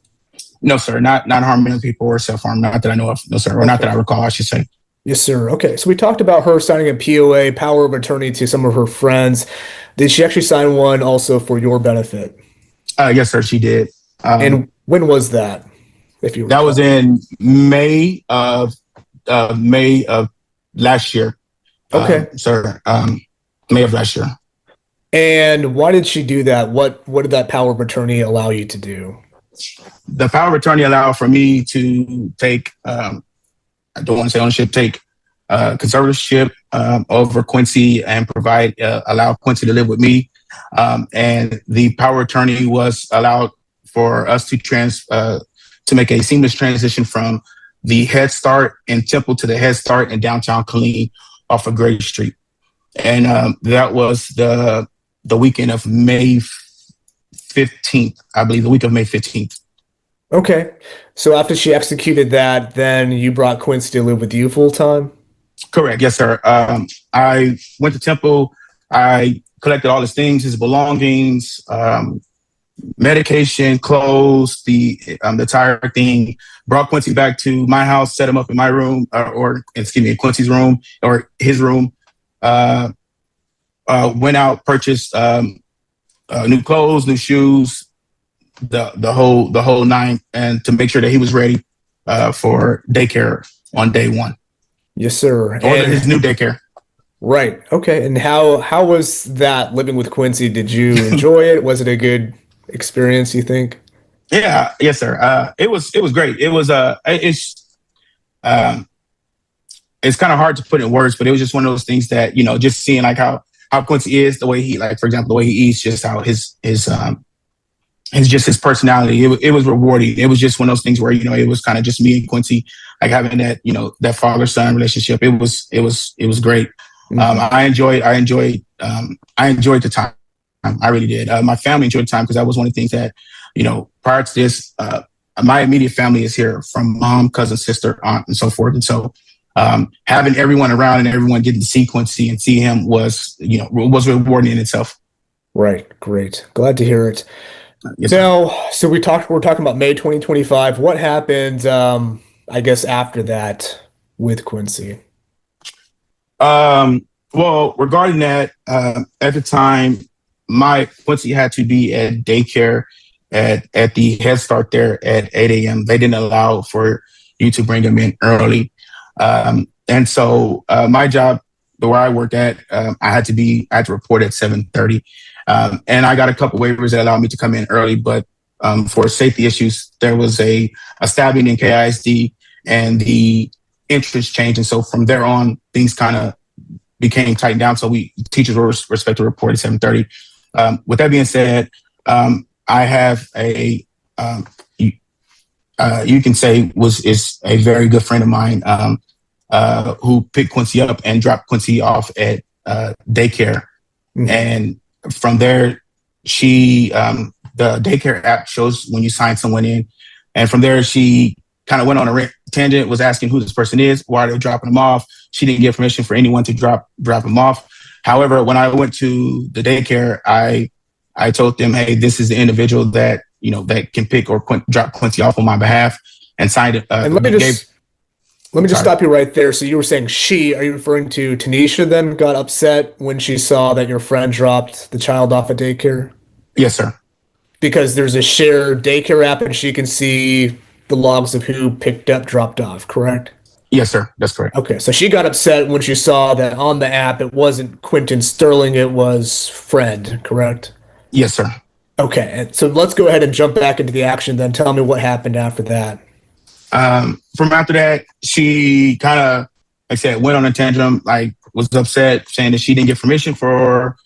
No, sir. Not harming other people or self-harm. Not that I know of. No, sir. Or not that I recall, I should say. Yes, sir. Okay. So we talked about her signing a POA, power of attorney, to some of her friends. Did she actually sign one also for your benefit? Yes, sir. She did. And when was that? If you That recall? was in May of last year. Okay. Sir. May of last year. And why did she do that? What did that power of attorney allow you to do? The power of attorney allowed for me to take, I don't want to say ownership, take conservatorship over Quincy and allow Quincy to live with me. And the power of attorney was allowed for us to make a seamless transition from the Head Start in Temple to the Head Start in downtown Killeen off of Gray Street. And that was the weekend of May 15th, I believe, the week of May 15th. Okay. So after she executed that, then you brought Quincy to live with you full time? Correct. Yes, sir. I went to Temple. I collected all his things, his belongings, medication, clothes, the entire thing. Brought Quincy back to my house, set him up in my room, in Quincy's room or his room. Went out, purchased new clothes, new shoes, the whole nine, and to make sure that he was ready for daycare on day one. Yes, sir. Or his new daycare. Right. Okay. And how was that living with Quincy? Did you enjoy it? Was it a good experience, you think? Yeah. Yes, sir. It was great. It was it's kind of hard to put in words, but it was just one of those things that, just seeing like how Quincy is, the way he, like, for example, the way he eats, just how his personality. It was rewarding. It was just one of those things where, it was kind of just me and Quincy, like having that, that father-son relationship. It was great. Mm-hmm. I enjoyed the time. I really did. My family enjoyed the time because that was one of the things that, prior to this, my immediate family is here from mom, cousin, sister, aunt, and so forth. And so having everyone around and everyone getting to see Quincy and see him was rewarding in itself. Right. Great. Glad to hear it. Yes, now, so we're talking about May 2025. What happened, I guess, after that with Quincy? Well, regarding that, at the time, my Quincy had to be at daycare at the Head Start there at 8 a.m. They didn't allow for you to bring him in early. And so my job, where I worked at, I had to report at 7:30. And I got a couple waivers that allowed me to come in early, but for safety issues, there was a stabbing in KISD and the entrance changed. And so from there on, things kind of became tightened down. So teachers were expected to report at 7:30. With that being said, I have you can say is a very good friend of mine who picked Quincy up and dropped Quincy off at daycare. Mm-hmm. And from there, the daycare app shows when you sign someone in. And from there, she kind of went on a tangent, was asking who this person is, why they're dropping them off. She didn't give permission for anyone to drop them off. However, when I went to the daycare, I told them, hey, this is the individual that, you know, that can pick or drop Quincy off on my behalf, and signed it. And let me just stop you right there. So you were saying are you referring to Tanisha then got upset when she saw that your friend dropped the child off at daycare? Yes, sir. Because there's a shared daycare app and she can see the logs of who picked up, dropped off, correct? Yes, sir. That's correct. Okay, so she got upset when she saw that on the app it wasn't Quentin Sterling, it was Fred, correct? Yes, sir. Okay, and so let's go ahead and jump back into the action then. Tell me what happened after that. From after that, she kind of, like I said, went on a tantrum, like was upset, saying that she didn't get permission for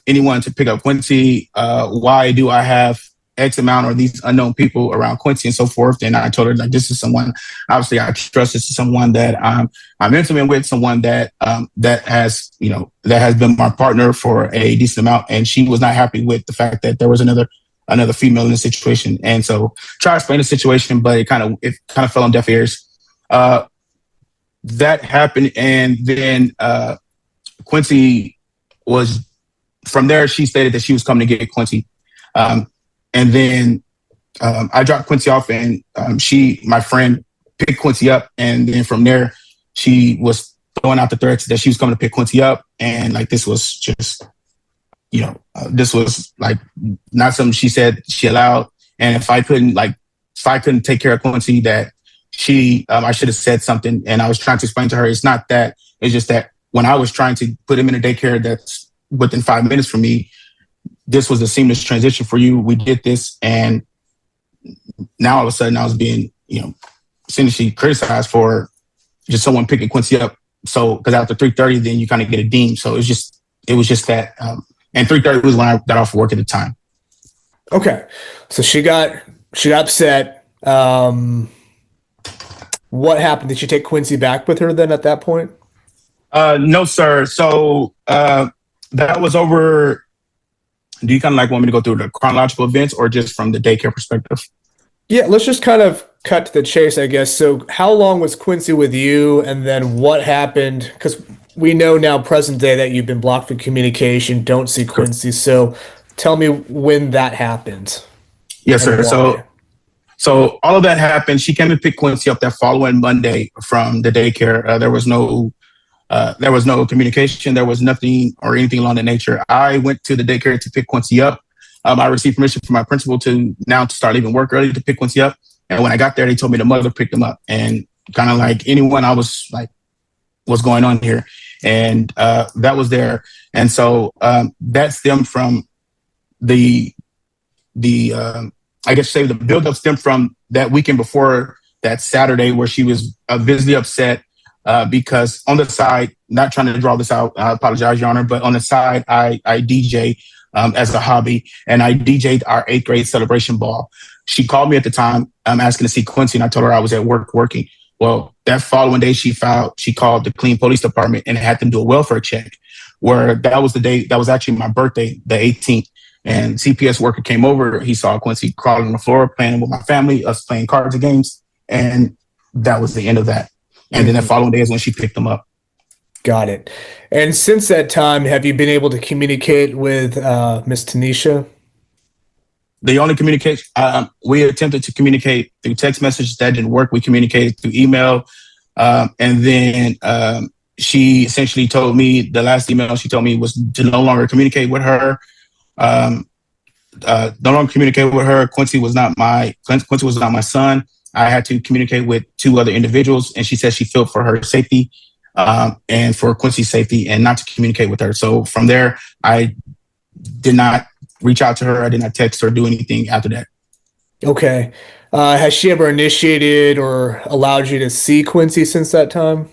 anyone to pick up Quincy. Why do I have X amount or these unknown people around Quincy and so forth? And I told her, like, this is someone, obviously I trust. This is someone that I'm intimate with, someone that that has been my partner for a decent amount. And she was not happy with the fact that there was another female in the situation. And so try to explain the situation, but it kind of fell on deaf ears. That happened. And then Quincy was, from there, she stated that she was coming to get Quincy. And then I dropped Quincy off, and my friend picked Quincy up. And then from there, she was throwing out the threats that she was coming to pick Quincy up. And like, this was just, this was like not something she said she allowed. And if I couldn't take care of Quincy, that I should have said something. And I was trying to explain to her, it's not that, it's just that when I was trying to put him in a daycare that's within 5 minutes from me, this was a seamless transition for you. We did this. And now all of a sudden I was being, essentially criticized for just someone picking Quincy up. So, because after 3:30, then you kind of get a deem. So it was just that, and 3:30 was when I got off work at the time. Okay. So she got upset. What happened? Did she take Quincy back with her then at that point? No, sir. So that was over. Do you kind of like want me to go through the chronological events or just from the daycare perspective? Yeah, let's just kind of cut to the chase, I guess. So how long was Quincy with you, and then what happened? Because we know now, present day, that you've been blocked from communication, don't see Quincy. So tell me when that happened. Yes, sir. So all of that happened. She came and picked Quincy up that following Monday from the daycare. There was no communication. There was nothing or anything along that nature. I went to the daycare to pick Quincy up. I received permission from my principal to start leaving work early to pick Quincy up. And when I got there, they told me the mother picked him up. And kind of like anyone, I was like, what's going on here? And that was there. And so that stemmed from the buildup stemmed from that weekend before that Saturday, where she was visibly upset because on the side, not trying to draw this out, I apologize, Your Honor, but on the side, I DJ as a hobby, and I DJ'd our 8th grade celebration ball. She called me at the time asking to see Quincy, and I told her I was at work working. Well, that following day, she called the Clean Police Department and had them do a welfare check, where that was the day, that was actually my birthday, the 18th. And CPS worker came over. He saw Quincy crawling on the floor, playing with my family, us playing cards and games. And that was the end of that. And then the following day is when she picked him up. Got it. And since that time, have you been able to communicate with Miss Tanisha? The only communication, we attempted to communicate through text messages. That didn't work. We communicated through email. And then she essentially told me, the last email she told me was to no longer communicate with her. No longer communicate with her. Quincy was not my son. I had to communicate with 2 other individuals, and she said she felt for her safety and for Quincy's safety, and not to communicate with her. So from there, I did not reach out to her. I did not text or do anything after that. Okay. Has she ever initiated or allowed you to see Quincy since that time?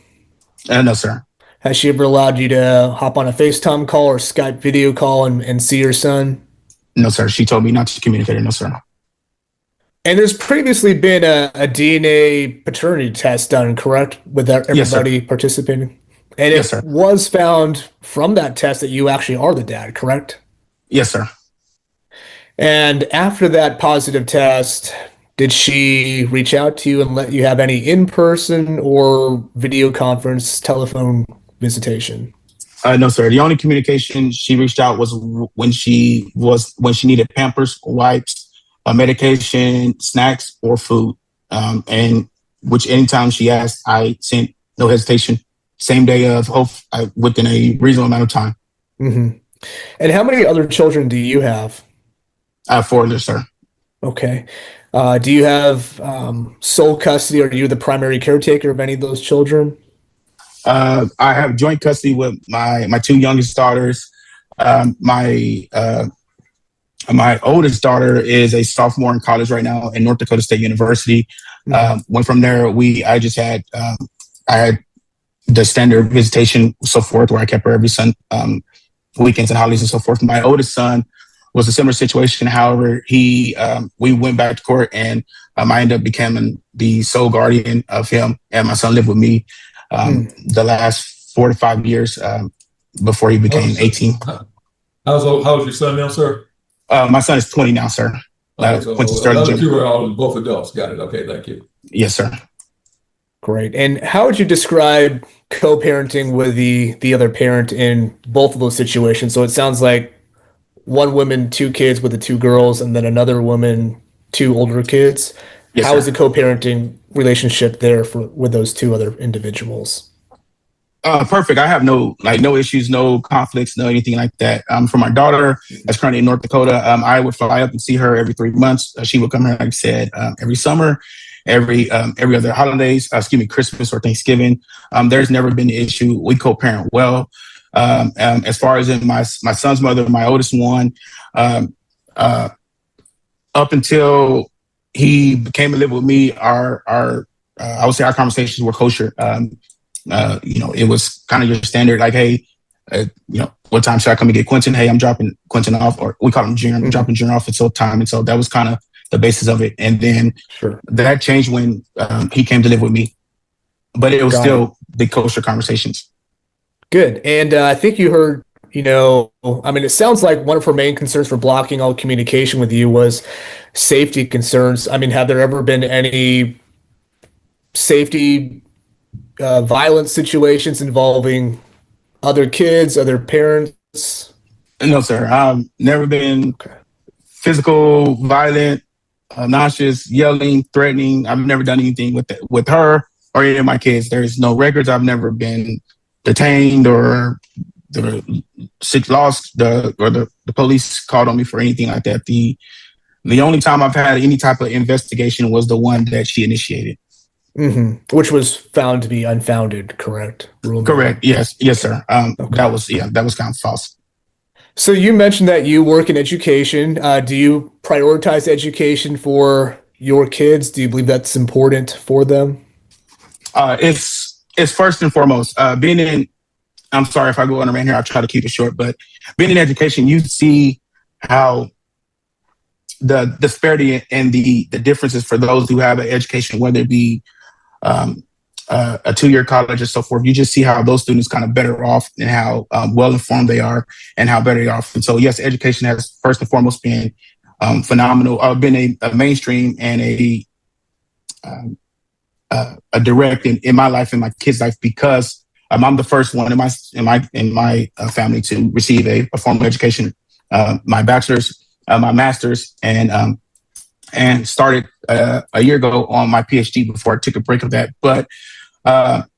No, sir. Has she ever allowed you to hop on a FaceTime call or Skype video call and see your son? No, sir. She told me not to communicate. No, sir. And there's previously been a DNA paternity test done, correct? With everybody participating? And Yes, it sir. was found from that test that you actually are the dad, correct? Yes, sir. And after that positive test, Did she reach out to you and let you have any in-person or video conference, telephone visitation? No, sir. The only communication she reached out was when she needed Pampers, wipes, medication, snacks, or food. And which anytime she asked, I sent no hesitation, same day of hope, within a reasonable amount of time. Mm-hmm. And how many other children do you have? For this, sir. Okay. Do you have sole custody, or are you the primary caretaker of any of those children? I have joint custody with my two youngest daughters. My oldest daughter is a sophomore in college right now in North Dakota State University. Went from there. I had the standard visitation, so forth, where I kept her every weekends and holidays and so forth. My oldest son was a similar situation. However, we went back to court, and I ended up becoming the sole guardian of him, and my son lived with me the last 4 to 5 years before he became 18. How's your son now, sir? My son is 20 now, sir. Okay, so the other two are all both adults. Got it. Okay, thank you. Yes, sir. Great. And how would you describe co-parenting with the other parent in both of those situations? So it sounds like one woman, 2 kids with the 2 girls, and then another woman, 2 older kids. Yes, How sir. is the co-parenting relationship there with those 2 other individuals? Perfect. I have no issues, no conflicts, no anything like that. For my daughter, that's currently in North Dakota, I would fly up and see her every 3 months. She would come here, like I said, every summer, every other holidays, Christmas or Thanksgiving. There's never been an issue. We co-parent well. As far as in my son's mother, my oldest one, up until he came to live with me, I would say our conversations were kosher. It was kind of your standard, like, hey, what time should I come and get Quentin? Hey, I'm dropping Quentin off, or we call him Junior. I'm dropping Junior off until time. And so that was kind of the basis of it. And then that changed when he came to live with me, but it was still the kosher conversations. Good. And I think you heard, it sounds like one of her main concerns for blocking all communication with you was safety concerns. Have there ever been any safety violent situations involving other kids, other parents? No, sir. Never been physical, violent, nauseous, yelling, threatening. I've never done anything with her or any of my kids. There's no records. I've never been detained or the police called on me for anything like that. The only time I've had any type of investigation was the one that she initiated. Mm-hmm. Which was found to be unfounded, correct? Correct. Yes, sir. That was kind of false. So you mentioned that you work in education. Do you prioritize education for your kids? Do you believe that's important for them? It's first and foremost. I'm sorry if I go on a rant here. I'll try to keep it short. But being in education, you see how the disparity and the differences for those who have an education, whether it be a 2-year college or so forth. You just see how those students kind of better off and how well informed they are and how better they are. And so, yes, education has first and foremost been phenomenal. Been a mainstream and a direct in my life, in my kids' life, because I'm the first one in my family to receive a formal education, my bachelor's, my master's, and started a year ago on my PhD before I took a break of that. But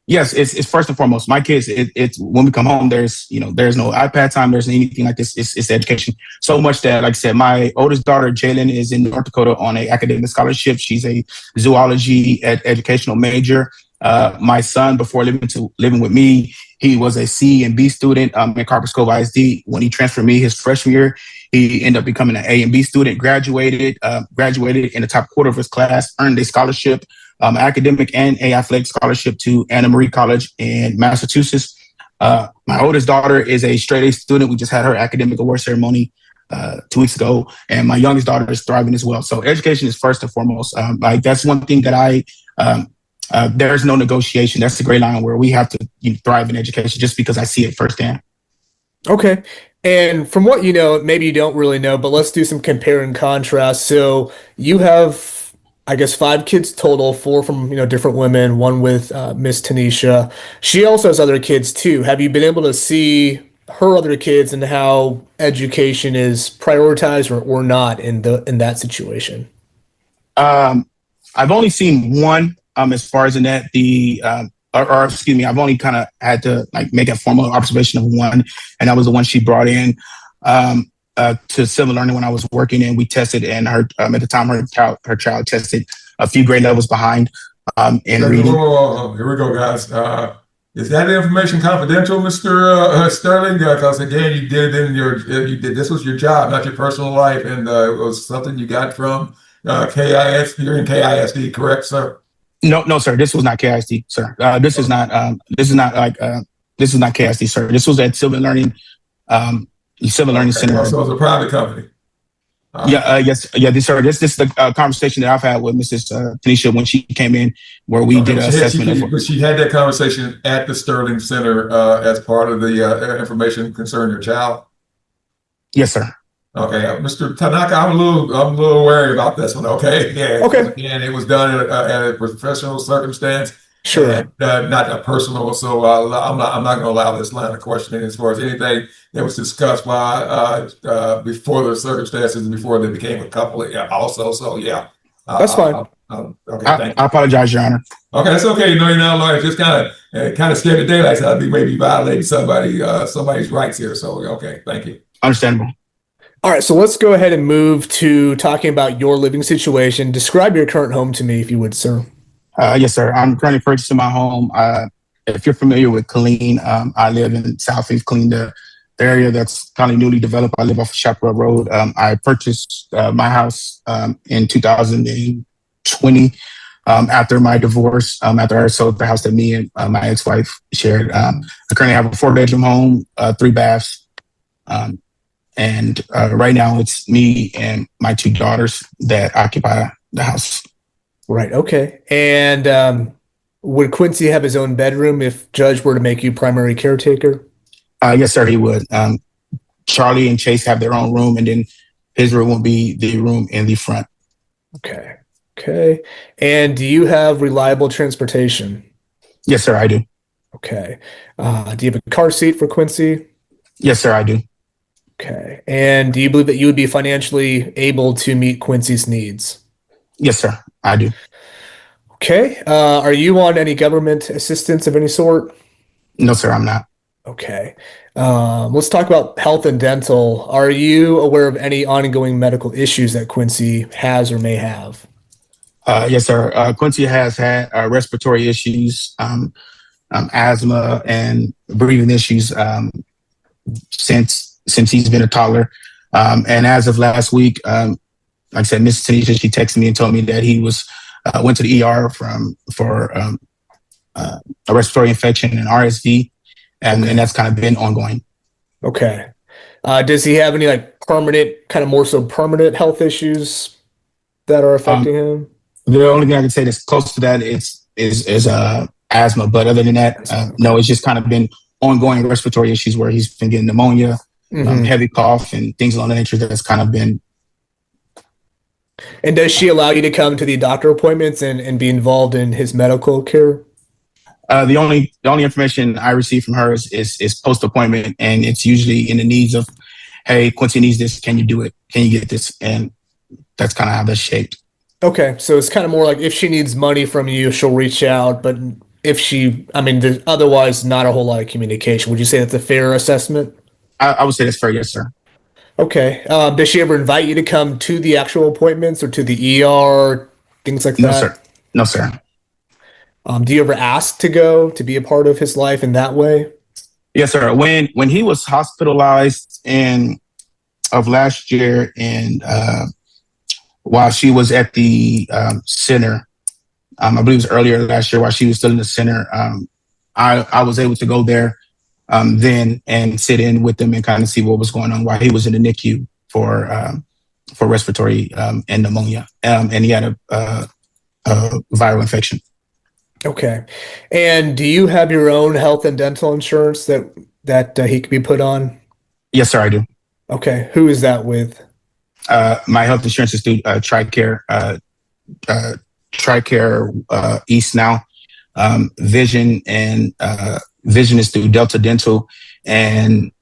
yes, it's first and foremost my kids. It's when we come home, there's no iPad time, there's anything like this. It's education. So much that, like I said, my oldest daughter Jalen is in North Dakota on an academic scholarship. She's a zoology educational major. My son, before living with me, he was a C and B student at Copper Cove ISD. When he transferred me his freshman year, he ended up becoming an A and B student, graduated in the top quarter of his class, earned a scholarship, academic and a athletic scholarship to Anna Marie College in Massachusetts. My oldest daughter is a straight A student. We just had her academic award ceremony 2 weeks ago, and my youngest daughter is thriving as well. So education is first and foremost. That's one thing that there's no negotiation. That's the gray line where we have to thrive in education, just because I see it firsthand. Okay. And from what you know, maybe you don't really know, but let's do some compare and contrast. So you have I guess 5 kids total, 4 from, different women, one with Miss Tanisha. She also has other kids too. Have you been able to see her other kids and how education is prioritized or not in that situation? Um, I've only seen one. As far as in that or excuse me, I've only kind of had to like make a formal observation of one, and that was the one she brought in to civil learning when I was working, and we tested, and her at the time her child tested a few grade levels behind in Whoa, reading. Here we go, guys. Is that information confidential, Mr. Sterling? Because again, you did it in this was your job, not your personal life, and it was something you got from KIS. You're in KISD, correct, sir? No, no, sir. This was not KISD, sir. This is not. This is not like. This is not KISD, sir. This was at Civil Learning Center. So it was a private company. Yes, sir. This is the conversation that I've had with Mrs. Tanisha when she came in, where we did an assessment. But she had that conversation at the Sterling Center as part of the information concerning your child. Yes, sir. Okay, Mr. Tanaka, I'm a little wary about this one. Okay, yeah. Okay. Again, it was done at a professional circumstance. Sure. And, not a personal. So I'm not going to allow this line of questioning as far as anything that was discussed by before the circumstances, before they became a couple. Yeah. Also, so yeah. That's fine. Okay. Thank you. I apologize, Your Honor. Okay, that's okay. You're not a lawyer. Just kind of scared the daylights out of me, maybe violating somebody's rights here. So okay, thank you. Understandable. All right, so let's go ahead and move to talking about your living situation. Describe your current home to me, if you would, sir. Yes, sir. I'm currently purchasing my home. If you're familiar with Killeen, I live in Southeast Killeen, the area that's kind of newly developed. I live off of Chaparral Road. I purchased my house in 2020 after my divorce, after I sold the house that me and my ex-wife shared. I currently have a 4-bedroom home, 3 baths. And right now it's me and my 2 daughters that occupy the house. Right. Okay. And would Quincy have his own bedroom if Judge were to make you primary caretaker? Yes, sir, he would. Charlie and Chase have their own room, and then his room will be the room in the front. Okay. Okay. And do you have reliable transportation? Yes, sir, I do. Okay. Do you have a car seat for Quincy? Yes, sir, I do. Okay. And do you believe that you would be financially able to meet Quincy's needs? Yes, sir, I do. Okay. Are you on any government assistance of any sort? No, sir, I'm not. Okay. Let's talk about health and dental. Are you aware of any ongoing medical issues that Quincy has or may have? Yes, sir. Quincy has had respiratory issues, asthma, and breathing issues since he's been a toddler. And as of last week, like I said, Mrs. Tanisha, she texted me and told me that he went to the ER for a respiratory infection and RSV, and that's kind of been ongoing. Okay. Does he have any like more so permanent health issues that are affecting him? The only thing I can say that's close to that is asthma, but other than that, no, it's just kind of been ongoing respiratory issues where he's been getting pneumonia, heavy cough, and things along that nature. That's kind of been. And does she allow you to come to the doctor appointments and be involved in his medical care? The only information I receive from her is post appointment, and it's usually in the needs of, hey, Quincy needs this. Can you do it? Can you get this? And that's kind of how that's shaped. Okay, so it's kind of more like if she needs money from you, she'll reach out. But there's otherwise not a whole lot of communication. Would you say that's a fair assessment? I would say that's fair, yes, sir. Okay. Does she ever invite you to come to the actual appointments or to the ER, things like that? No, sir. No, sir. Do you ever ask to go to be a part of his life in that way? Yes, sir. When he was hospitalized of last year, and while she was at the center, I believe it was earlier last year while she was still in the center, I was able to go there then and sit in with them and kind of see what was going on while he was in the NICU for respiratory and pneumonia, and he had a viral infection. Okay. And do you have your own health and dental insurance that he could be put on? Yes, sir, I do. Okay. Who is that with? My health insurance is through TRICARE. TRICARE East now. Vision is through Delta Dental, and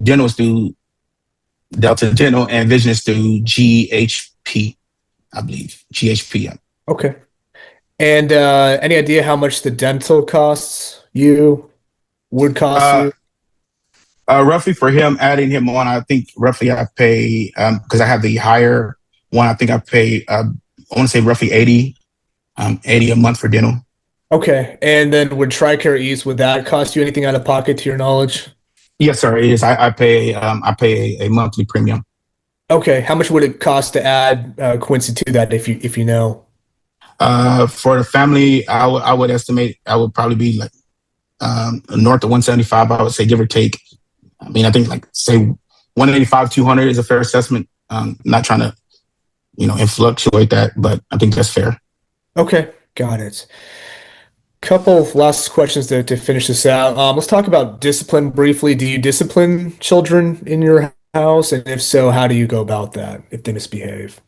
dental is through Delta Dental, and vision is through GHP, I believe. GHP. Yeah. Okay. And any idea how much the dental would cost Uh, you? Roughly for him, adding him on, I think roughly I pay, because I have the higher one, I think I pay, I want to say roughly 80 a month for dental. Okay. And then would TRICARE East, would that cost you anything out of pocket to your knowledge? Yes, sir. It is. I pay a monthly premium. Okay. How much would it cost to add Quincy to that if you know? For the family, I would estimate I would probably be like north of 175. I would say, give or take. I mean, I think like say 185, 200 is a fair assessment. Not trying to, fluctuate that, but I think that's fair. Okay. Got it. Couple of last questions to finish this out. Let's talk about discipline briefly. Do you discipline children in your house? And if so, how do you go about that if they misbehave?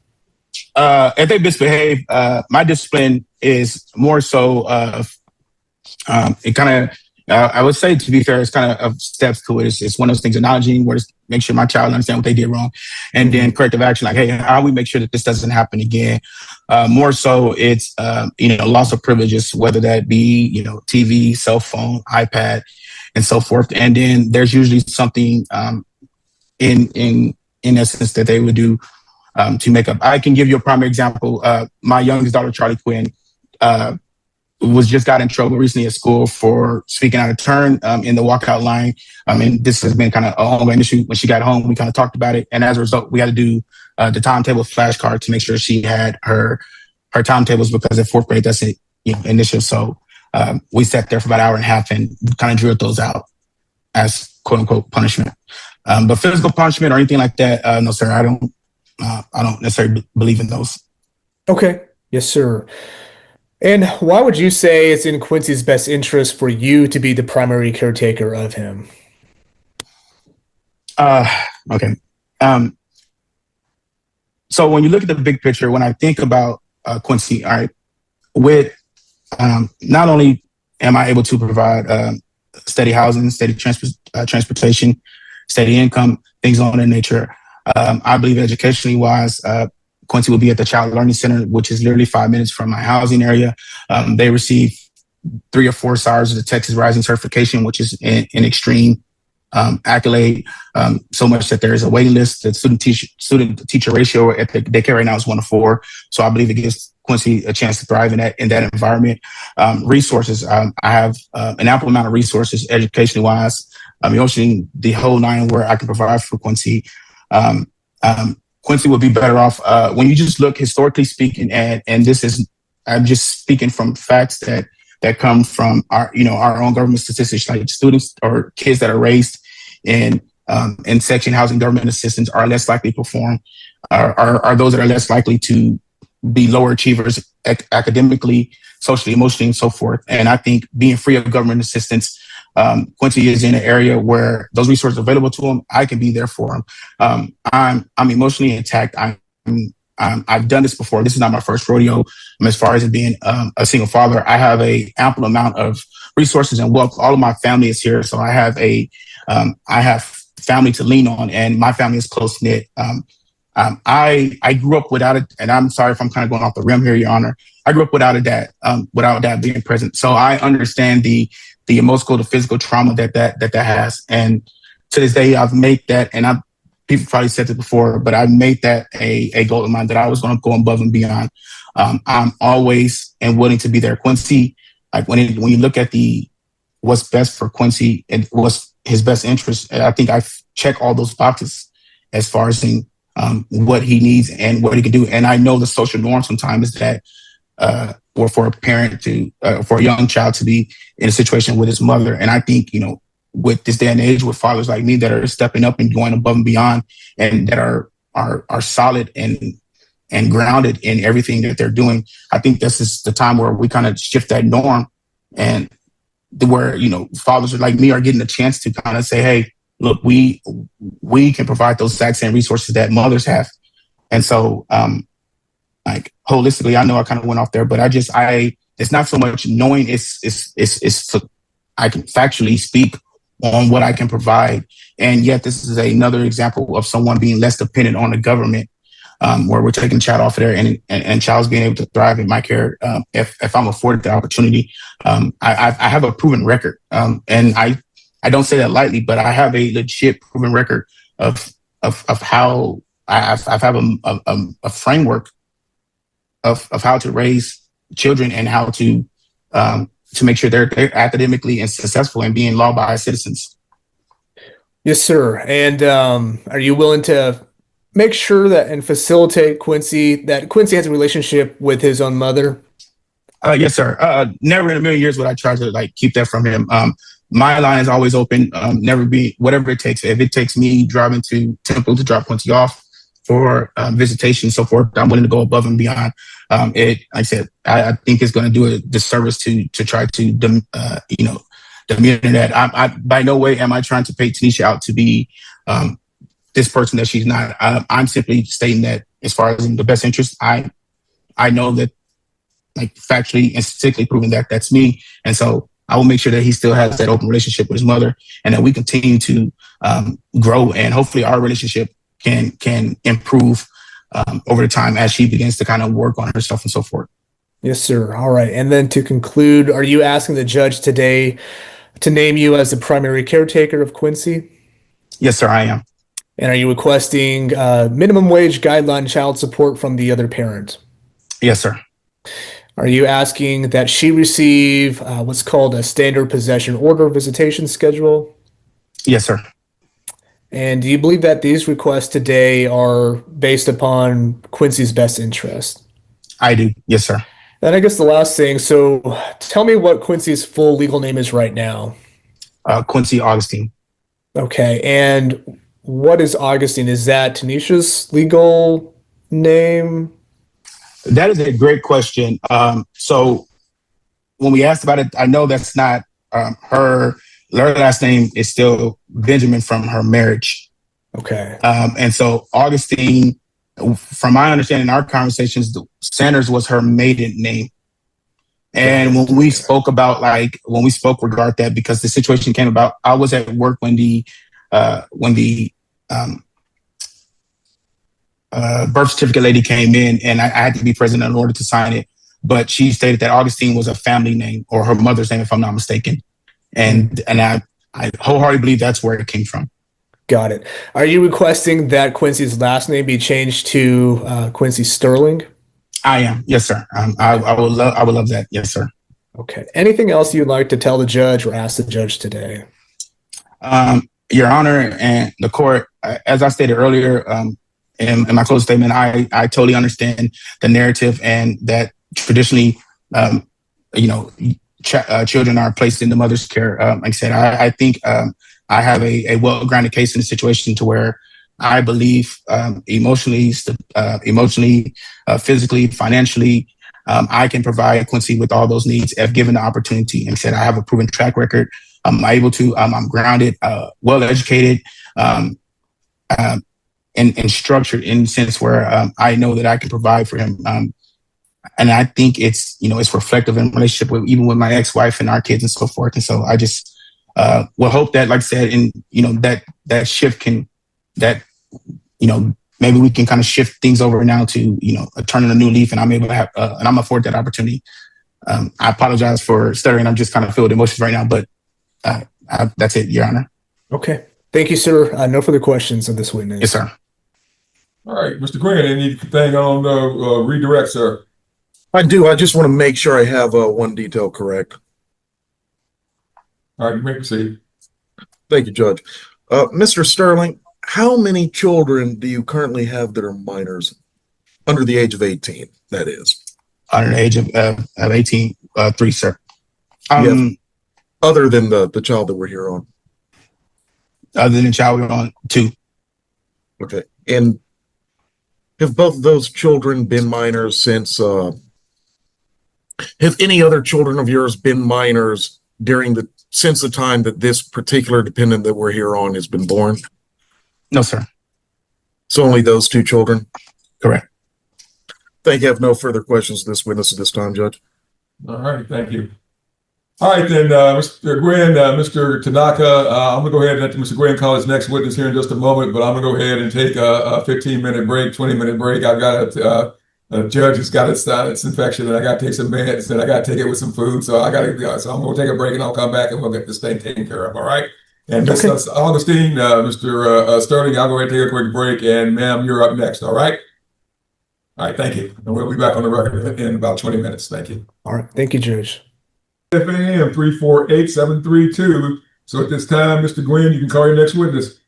If they misbehave, my discipline is more so it kind of, I would say, to be fair, it's kind of steps to it. It's one of those things, acknowledging where to make sure my child understands what they did wrong, and then corrective action, like, hey, how do we make sure that this doesn't happen again? More so, it's loss of privileges, whether that be TV, cell phone, iPad, and so forth. And then there's usually something in essence that they would do to make up. I can give you a primary example. My youngest daughter, Charlie Quinn, got in trouble recently at school for speaking out of turn in the walkout line. And this has been kind of an ongoing issue. When she got home, we kind of talked about it. And as a result, we had to do the timetable flashcard to make sure she had her timetables, because in fourth grade, that's an initiative. So we sat there for about an hour and a half and kind of drilled those out as quote unquote punishment. But physical punishment or anything like that, no, sir, I don't necessarily believe in those. Okay. Yes, sir. And why would you say it's in Quincy's best interest for you to be the primary caretaker of him? Okay. So when you look at the big picture, when I think about Quincy, all right, with not only am I able to provide steady housing, steady transportation, steady income, things of that nature, I believe educationally wise, Quincy will be at the Child Learning Center, which is literally 5 minutes from my housing area. They receive 3 or 4 stars of the Texas Rising certification, which is an extreme accolade, so much that there is a waiting list. The student-to-teacher ratio at the daycare right now is 1 to 4. So I believe it gives Quincy a chance to thrive in that environment. Resources, I have an ample amount of resources, educationally wise, emotionally, the whole nine, where I can provide for Quincy. Quincy would be better off when you just look historically speaking, and this is, I'm just speaking from facts that come from our own government statistics, like students or kids that are raised in section housing government assistance are less likely to perform, are those that are less likely to be lower achievers academically, socially, emotionally, and so forth. And I think being free of government assistance, Quincy is in an area where those resources are available to him. I can be there for him. I'm emotionally intact. I've done this before. This is not my first rodeo. As far as being a single father, I have a ample amount of resources and wealth. All of my family is here, so I have family to lean on, and my family is close knit. I grew up without it, and I'm sorry if I'm kind of going off the rim here, Your Honor. I grew up without a dad, without dad being present. So I understand the emotional, the physical trauma that has. And to this day, I've made that, and people probably said it before, but I've made that a goal of mine that I was going to go above and beyond. I'm always and willing to be there. Quincy, like when you look at what's best for Quincy and what's his best interest, I think I check all those boxes as far as seeing what he needs and what he can do. And I know the social norm sometimes is that or for a parent for a young child to be in a situation with his mother. And I think, with this day and age, with fathers like me that are stepping up and going above and beyond, and that are solid and grounded in everything that they're doing, I think this is the time where we kind of shift that norm, and where fathers like me are getting a chance to kind of say, hey, look, we can provide those exact same resources that mothers have. And so like holistically, I know I kind of went off there, but it's not so much knowing, I can factually speak on what I can provide. And yet this is another example of someone being less dependent on the government, where we're taking child off of there and child's being able to thrive in my care. If I'm afforded the opportunity, I have a proven record. And I don't say that lightly, but I have a legit proven record of how I've a framework of how to raise children and how to make sure they're academically and successful and being law-abiding citizens. Yes, sir. And are you willing to make sure that and facilitate that Quincy has a relationship with his own mother? Yes, sir. Never in a million years would I try to like keep that from him. My line is always open. Never be whatever it takes. If it takes me driving to Temple to drop Quincy off for visitation and so forth, I'm willing to go above and beyond. Like I said, I think it's going to do a disservice to try to demean that. I by no way am I trying to paint Tanisha out to be this person that she's not. I'm simply stating that as far as in the best interest, I know that, like, factually and statistically proven that that's me. And so I will make sure that he still has that open relationship with his mother and that we continue to grow, and hopefully our relationship can improve over the time as she begins to kind of work on herself and so forth. Yes, sir. All right. And then to conclude, are you asking the judge today to name you as the primary caretaker of Quincy? Yes, sir, I am. And are you requesting minimum wage guideline child support from the other parent? Yes, sir. Are you asking that she receive what's called a standard possession order visitation schedule? Yes, sir. And do you believe that these requests today are based upon Quincy's best interest? I do. Yes, sir. And I guess the last thing, so tell me what Quincy's full legal name is right now. Quincy Augustine. Okay. And what is Augustine? Is that Tanisha's legal name? That is a great question. So when we asked about it, I know that's not her last name is still Benjamin from her marriage. Okay. And so Augustine, from my understanding in our conversations, Sanders was her maiden name. And when we spoke regarding that, because the situation came about, I was at work when the birth certificate lady came in, and I had to be present in order to sign it. But she stated that Augustine was a family name, or her mother's name, if I'm not mistaken. And I wholeheartedly believe that's where it came from. Got it. Are you requesting that Quincy's last name be changed to Quincy Sterling? I am. Yes, sir. I would love that. Yes, sir. Okay. Anything else you'd like to tell the judge or ask the judge today? Your Honor and the court, as I stated earlier, in my closing statement, I totally understand the narrative, and that traditionally, children are placed in the mother's care. Like I said, I think I have a well-grounded case in a situation to where I believe emotionally, physically, financially, I can provide Quincy with all those needs if given the opportunity. And said I have a proven track record. I'm able to. I'm grounded, well-educated, and structured in the sense where I know that I can provide for him. And I think it's reflective in relationship with even with my ex-wife and our kids and so forth. And so I just will hope that, like I said, that shift maybe we can kind of shift things over now to, turning a new leaf, and I'm able to have, and I'm afforded that opportunity. I apologize for stuttering. I'm just kind of filled with emotions right now, but that's it, Your Honor. Okay. Thank you, sir. No further questions of this witness. Yes, sir. All right, Mr. Quinn, anything on redirect, sir? I do. I just want to make sure I have one detail correct. All right, you may proceed. Thank you, Judge. Mr. Sterling, how many children do you currently have that are minors, under the age of 18, that is? Under the age of 18, 3, sir. Yes. Other than the child that we're here on? Other than the child we're on, 2. Okay. And have both of those children been minors since, have any other children of yours been minors since the time that this particular dependent that we're here on has been born? No, sir. So only those 2 children? Correct. Thank you. I have no further questions of this witness at this time, Judge. All right, thank you. All right, then, Mr. Gwynn, Mr. Tanaka, I'm gonna go ahead and let Mr. Gwynn call his next witness here in just a moment, but I'm gonna go ahead and take a 15-minute break, 20-minute break. I've got a judge has got its infection, and I got to take some meds, and I got to take it with some food, so so I'm gonna take a break, and I'll come back, and we'll get this thing taken care of. All right. And Miss Augustine, Mr. Sterling, I'll go ahead and take a quick break, and ma'am, you're up next. All right. All right, thank you. And we'll be back on the record in about 20 minutes. Thank you. All right. Thank you, Judge. FAM 348732. So at this time, Mr. Gwynn, you can call your next witness.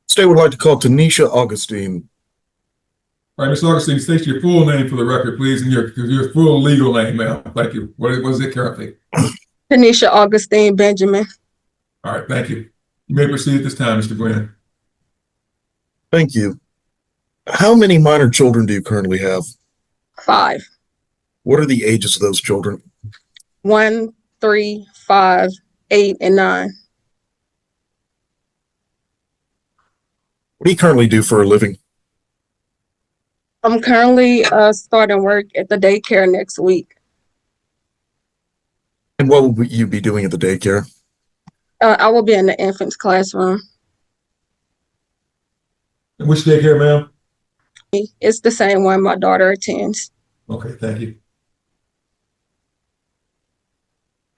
State would like to call Tanisha Augustine. All right, Ms. Augustine, state your full name for the record, please, and your full legal name, ma'am. Thank you. What is it currently? Tanisha Augustine Benjamin. All right, thank you. You may proceed at this time, Mr. Gwynn. Thank you. How many minor children do you currently have? 5. What are the ages of those children? 1, 3, 5, 8, and 9. What do you currently do for a living? I'm currently starting work at the daycare next week. And what will you be doing at the daycare? I will be in the infants classroom. And which daycare, ma'am? It's the same one my daughter attends. Okay, thank you.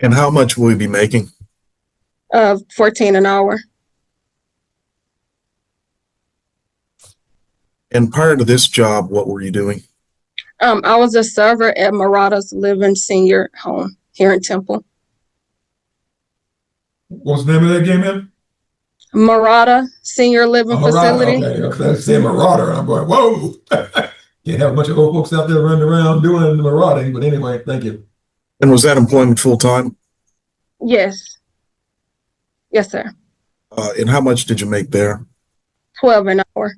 And how much will you be making? 14 an hour. And prior to this job, what were you doing? I was a server at Marada's Living Senior Home here in Temple. What was the name of that game, ma'am? Marada Senior Living Facility. Okay, I say marauder. I'm going, whoa. Can't have a bunch of old folks out there running around doing marauding, but anyway, thank you. And was that employment full-time? Yes. Yes, sir. And how much did you make there? 12 an hour.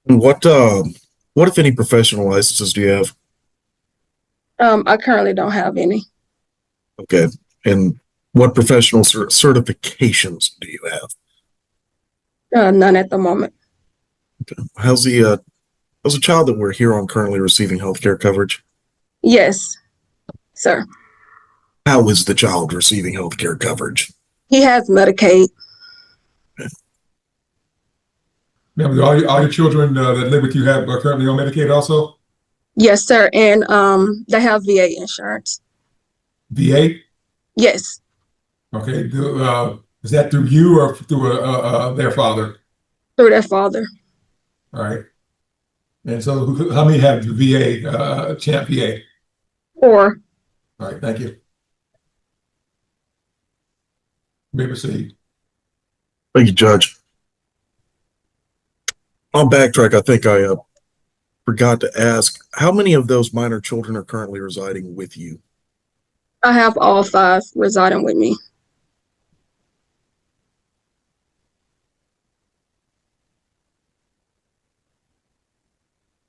And what if any professional licenses do you have? I currently don't have any. Okay. And what professional certifications do you have? None at the moment. Okay. How's the child that we're here on currently receiving healthcare coverage? Yes, sir. How is the child receiving healthcare coverage? He has Medicaid. Ma'am, all your children that live with you are currently on Medicaid also? Yes, sir. And they have VA insurance. VA? Yes. Okay. Is that through you or through their father? Through their father. All right. And so how many have VA, Champ VA? 4. All right, thank you. You may proceed. Thank you, Judge. On backtrack, I think I forgot to ask, how many of those minor children are currently residing with you? I have all 5 residing with me.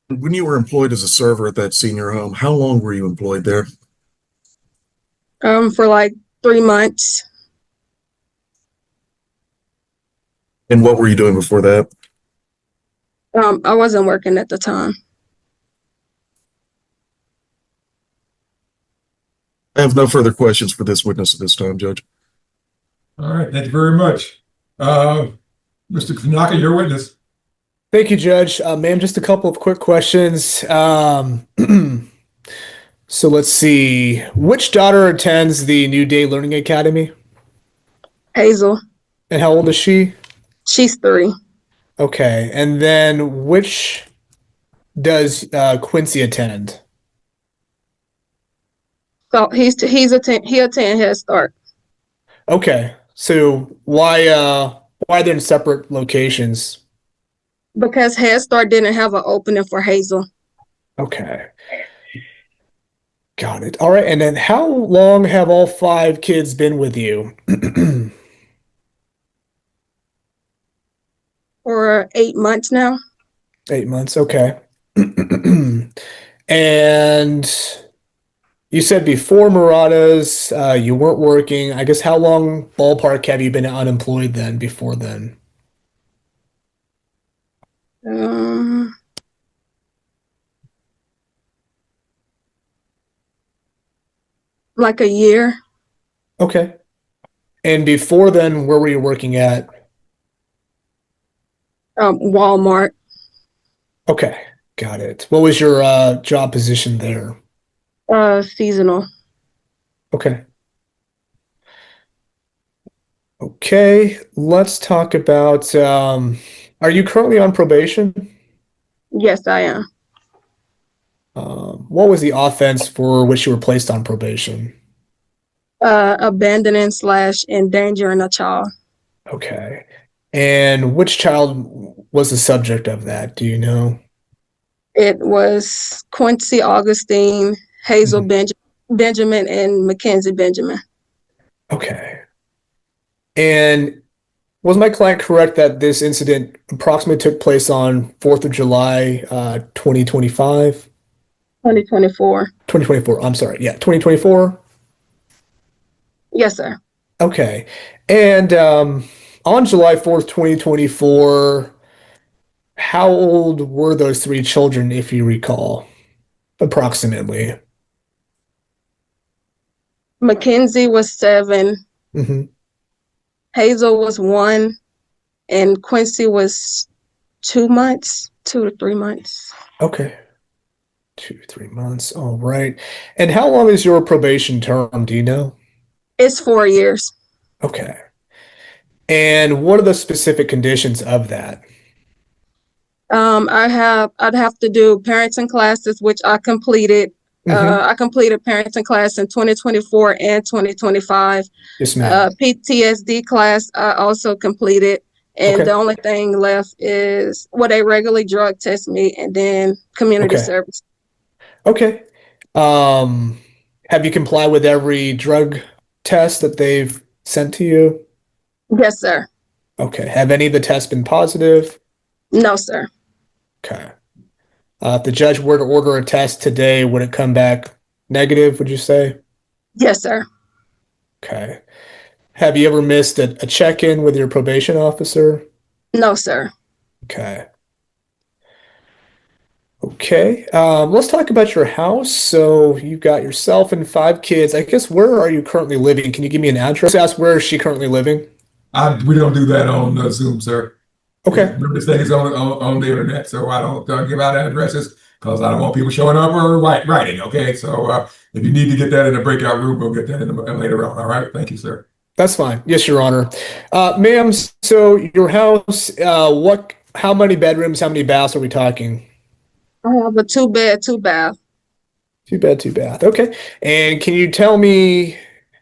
When you were employed as a server at that senior home, how long were you employed there? For like 3 months. And what were you doing before that? I wasn't working at the time. I have no further questions for this witness at this time, Judge. All right, thank you very much. Mr. Tanaka, your witness. Thank you, Judge. Ma'am, just a couple of quick questions. So let's see. Which daughter attends the New Day Learning Academy? Hazel. And how old is she? She's 3. Okay. And then which does Quincy attend? So he attend Head Start. Okay. So why they're in separate locations? Because Head Start didn't have an opening for Hazel. Okay. Got it. All right. And then how long have all 5 kids been with you? For 8 months now. 8 months. Okay. And You said before Murata's, you weren't working. I guess how long ballpark have you been unemployed then before then? Um, like a year. Okay. And before then, where were you working at? Walmart. Okay, got it. What was your job position there? Seasonal. Okay. Okay, let's talk about are you currently on probation? Yes, I am. What was the offense for which you were placed on probation? Abandoning slash endangering a child. Okay. And which child was the subject of that? Do you know? It was Quincy Augustine, Hazel Mhm. Benjamin, and Mackenzie Benjamin. Okay. And was my client correct that this incident approximately took place on 4th of July, 2025? 2024. 2024, I'm sorry. Yeah, 2024. Yes, sir. Okay. And on July 4th, 2024, how old were those three children, if you recall, approximately? Mackenzie was 7, Hmm. Hazel was 1, and Quincy was 2 months, 2 to 3 months. Okay. 2, 3 months. All right. And how long is your probation term? Do you know? It's 4 years. Okay. And what are the specific conditions of that? I'd have to do parenting classes, which I completed. Hmm. I completed parenting class in 2024 and 2025. Yes, ma'am. PTSD class I also completed. And the Okay. only thing left is what they regularly drug test me and then community Okay. service. Okay. Um, have you complied with every drug test that they've sent to you? Yes, sir. Okay. Have any of the tests been positive? No, sir. Okay. If the judge were to order a test today, would it come back negative, would you say? Yes, sir. Okay. Have you ever missed a check-in with your probation officer? No, sir. Okay. Okay. Let's talk about your house. So you've got yourself and 5 kids. I guess where are you currently living? Can you give me an address? Ask where is she currently living? We don't do that on Zoom, sir. Okay. Remember, this thing is on the internet, so I don't give out addresses because I don't want people showing up or writing. Okay, so if you need to get that in a breakout room, we'll get that in later on. All right, thank you, sir. That's fine. Yes, Your Honor. Ma'am, so your house, how many bedrooms, how many baths are we talking? I have a 2 bed, 2 bath. 2 bed, 2 bath. Okay. And can you tell me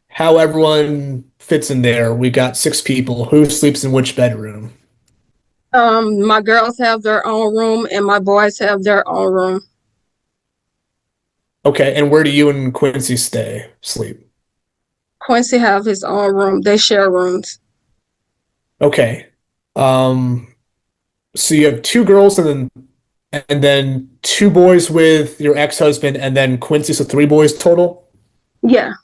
how everyone fits in there? We got 6 people. Who sleeps in which bedroom? My girls have their own room and my boys have their own room. Okay. And where do you and Quincy sleep? Quincy have his own room. They share rooms. Okay. Um, so you have 2 girls and then 2 boys with your ex-husband and then Quincy, so 3 boys total? Yeah,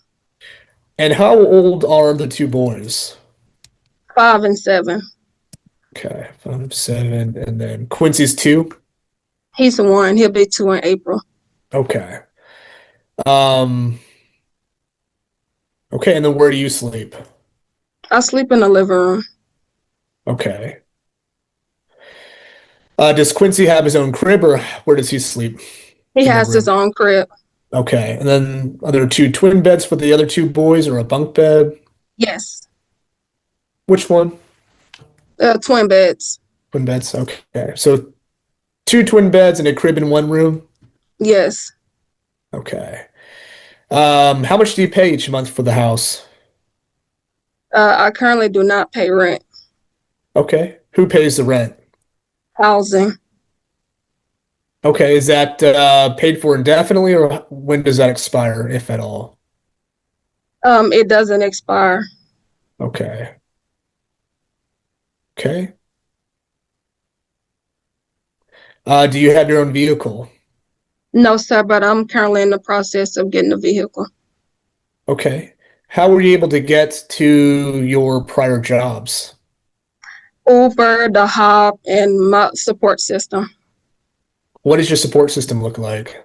And how old are the 2 boys? 5 and 7. Okay, 5, 7, and then Quincy's 2. He's 1. He'll be 2 in April. Okay. Um, okay, and then where do you sleep? I sleep in the living room. Okay. Does Quincy have his own crib or where does he sleep He in the has his room? own crib. Okay, and then are there 2 twin beds for the other 2 boys or a bunk bed? Yes, Which one? twin beds. Twin beds. Okay, so 2 twin beds and a crib in one room. Yes. Okay. How much do you pay each month for the house? I currently do not pay rent. Okay. Who pays the rent? Housing. Okay, is that paid for indefinitely or when does that expire, if at all? It doesn't expire. Okay. Okay. Do you have your own vehicle? No, sir, but I'm currently in the process of getting a vehicle. Okay. How were you able to get to your prior jobs? Uber, the Hop, and my support system. What does your support system look like?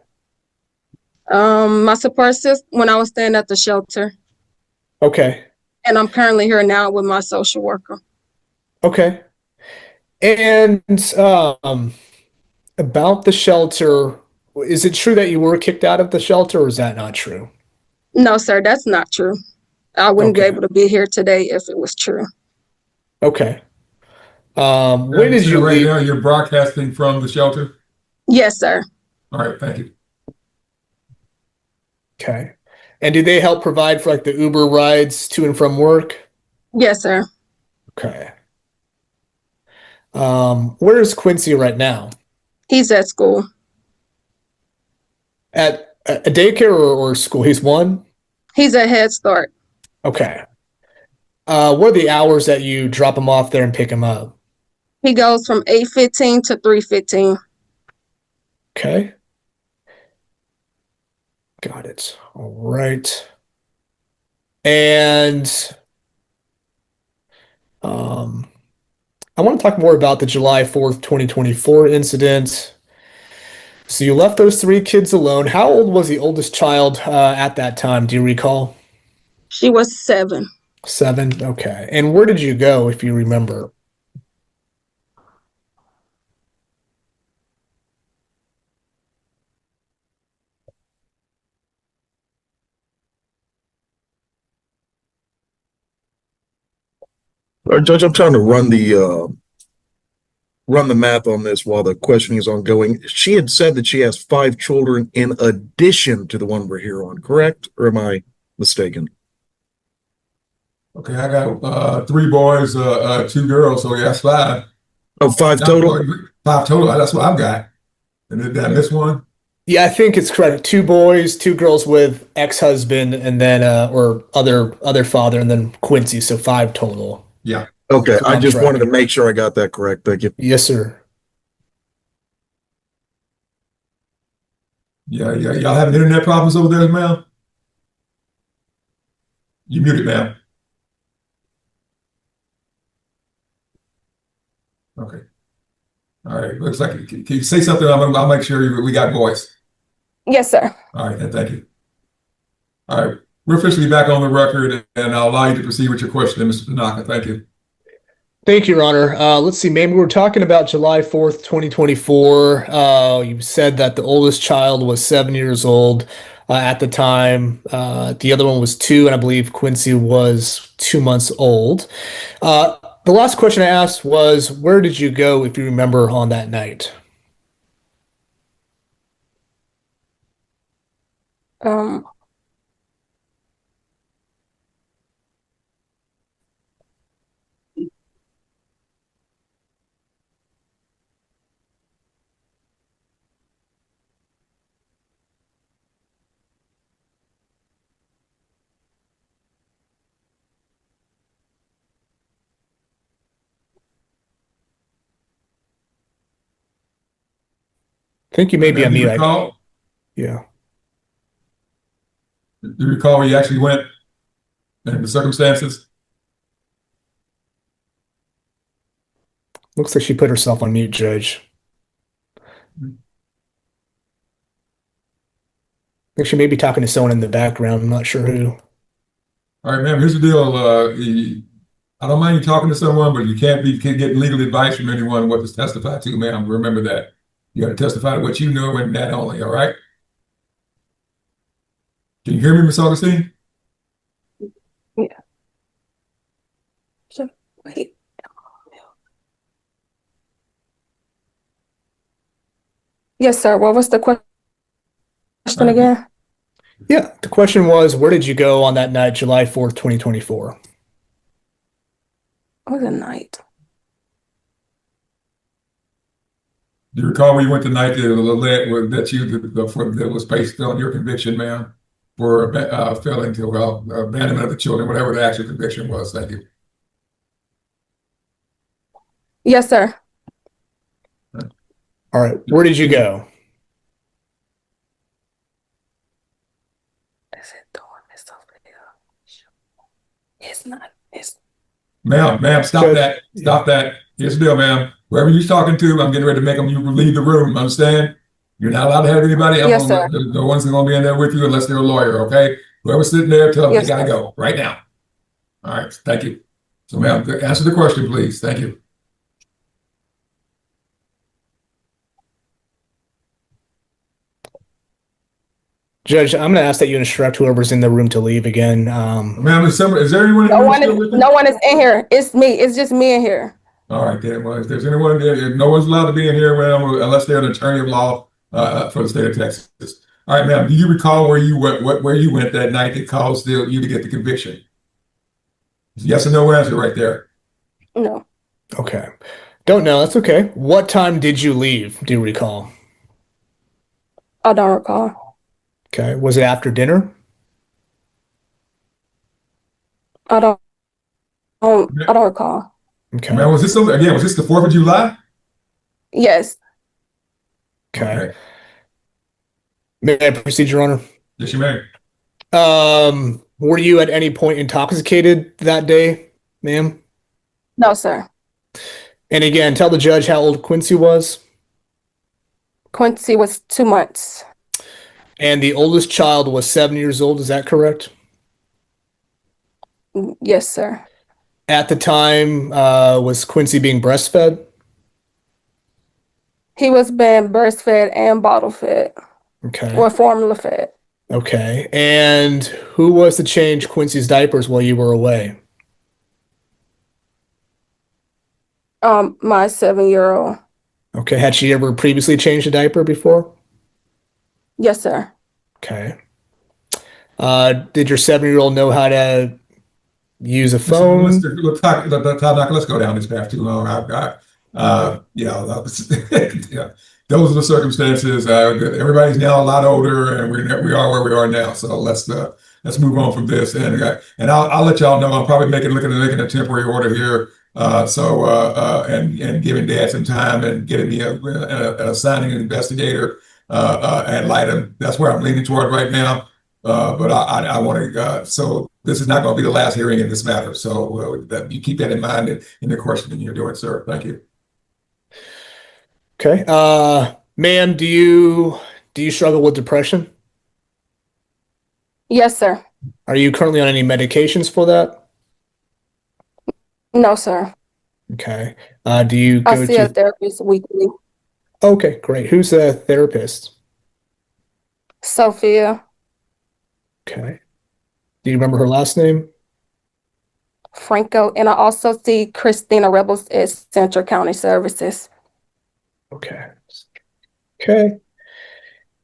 My support system when I was staying at the shelter, Okay. and I'm currently here now with my social worker. Okay. And about the shelter, is it true that you were kicked out of the shelter, or is that not true? No, sir, that's not true. I wouldn't be Okay. able to be here today if it was true. Okay. When You did said you right leave? now you're broadcasting from the shelter? Yes, sir. All right, thank you. Okay. And do they help provide for like the Uber rides to and from work? Yes, sir. Okay. Where is Quincy right now? He's at school. At a daycare or school? He's one? He's at Head Start. Okay. What are the hours that you drop him off there and pick him up? He goes from 8:15 to 3:15. Okay. Got it. All right. And I want to talk more about the July 4th, 2024 incident. So you left those three kids alone. How old was the oldest child at that time? Do you recall? She was 7. 7. Okay. And where did you go, if you remember? Judge, I'm trying to run the math on this while the questioning is ongoing. She had said that she has 5 children in addition to the one we're here on, correct? Or am I mistaken? Okay, I got 3 boys, 2 girls, so yeah, that's 5. Oh, 5 total? 5 total. That's what I've got. And did I miss one? Yeah, I think it's correct. 2 boys, 2 girls with ex-husband, and then or other father, and then Quincy. So 5 total. Yeah. Okay, So I on just track. wanted to make sure I got that correct. Thank you. Yes, sir. Yeah. Y'all having internet problems over there, ma'am? You muted, ma'am. Okay. All right. Looks like can you say something? I'll make sure we got voice. Yes, sir. All right, and thank you. All right. We're officially back on the record, and I'll allow you to proceed with your question, Mr. Tanaka. Thank you. Thank you, Your Honor. Let's see, ma'am, we were talking about July 4th, 2024. You said that the oldest child was 7 years old at the time. The other one was 2, and I believe Quincy was 2 months old. The last question I asked was, where did you go, if you remember, on that night? Um, I think you may be on Do you mute. recall? Yeah. Do you recall where you actually went and the circumstances? Looks like she put herself on mute, Judge. I think she may be talking to someone in the background. I'm not sure who. All right, ma'am, here's the deal. I don't mind you talking to someone, but you can't get legal advice from anyone what to testify to, ma'am. Remember that. You got to testify to what you know and that only, all right? Can you hear me, Miss Augustine? yeah. So, wait. Yes, sir. What was the question again? Yeah, the question was, where did you go on that night, July 4th, 2024? It was a night. Do you recall where you went the night that was based on your conviction, ma'am, for failing to abandonment of the children, whatever the actual conviction was? Thank you. Yes, sir. All right, where did you go? It's not. It's Ma'am, stop Judge, that. Stop that. Here's the deal, ma'am. Whoever you're talking to, I'm getting ready to make them you leave the room. Understand? You're not allowed to have anybody else. yes, sir. No one's going to be in there with you unless they're a lawyer, okay? Whoever's sitting there, tell them Yes, they got to sir. go right now. All right. Thank you. So, ma'am, answer the question, please. Thank you. Judge, I'm going to ask that you instruct whoever's in the room to leave again. Ma'am, is there anyone in the No room one still is. with you? No one is in here. It's me. It's just me in here. All right, then. Well, if there's anyone there, no one's allowed to be in here, ma'am, unless they're an attorney of law for the state of Texas. All right, ma'am. Do you recall where you went? Where you went that night that caused you to get the conviction? Yes or no answer right there. No. Okay. Don't know. That's okay. What time did you leave? Do you recall? I don't recall. Okay. Was it after dinner? I don't recall. Okay. Ma'am, was this the 4th of July? Yes. Okay. May I proceed, Your Honor? Yes, you may. Were you at any point intoxicated that day, ma'am? No, sir. And again, tell the judge how old Quincy was. Quincy was 2 months. And the oldest child was 7 years old. Is that correct? Yes, sir. At the time, was Quincy being breastfed? He was being breastfed and bottle fed Okay. or formula fed. Okay. And who was to change Quincy's diapers while you were away? My 7-year-old. Okay. Had she ever previously changed a diaper before? Yes, sir. Okay. Did your 7-year-old know how to use a phone? Let's go down this path too long. Yeah, those are the circumstances. Everybody's now a lot older, and we are where we are now. So let's move on from this. And I'll let y'all know. I'm probably making a temporary order here. And giving Dad some time and getting me assigning an investigator ad litem. That's where I'm leaning toward right now. But I want to. So this is not going to be the last hearing in this matter. So you keep that in mind in the questioning you're doing, sir. Thank you. Okay. Ma'am, do you struggle with depression? Yes, sir. Are you currently on any medications for that? No, sir. Okay. Do you I go see a to? therapist weekly. Okay, great. Who's the therapist? Sophia Okay. Do you remember her last name? Franco, and I also see Christina Rebels at Central County Services. Okay. Okay.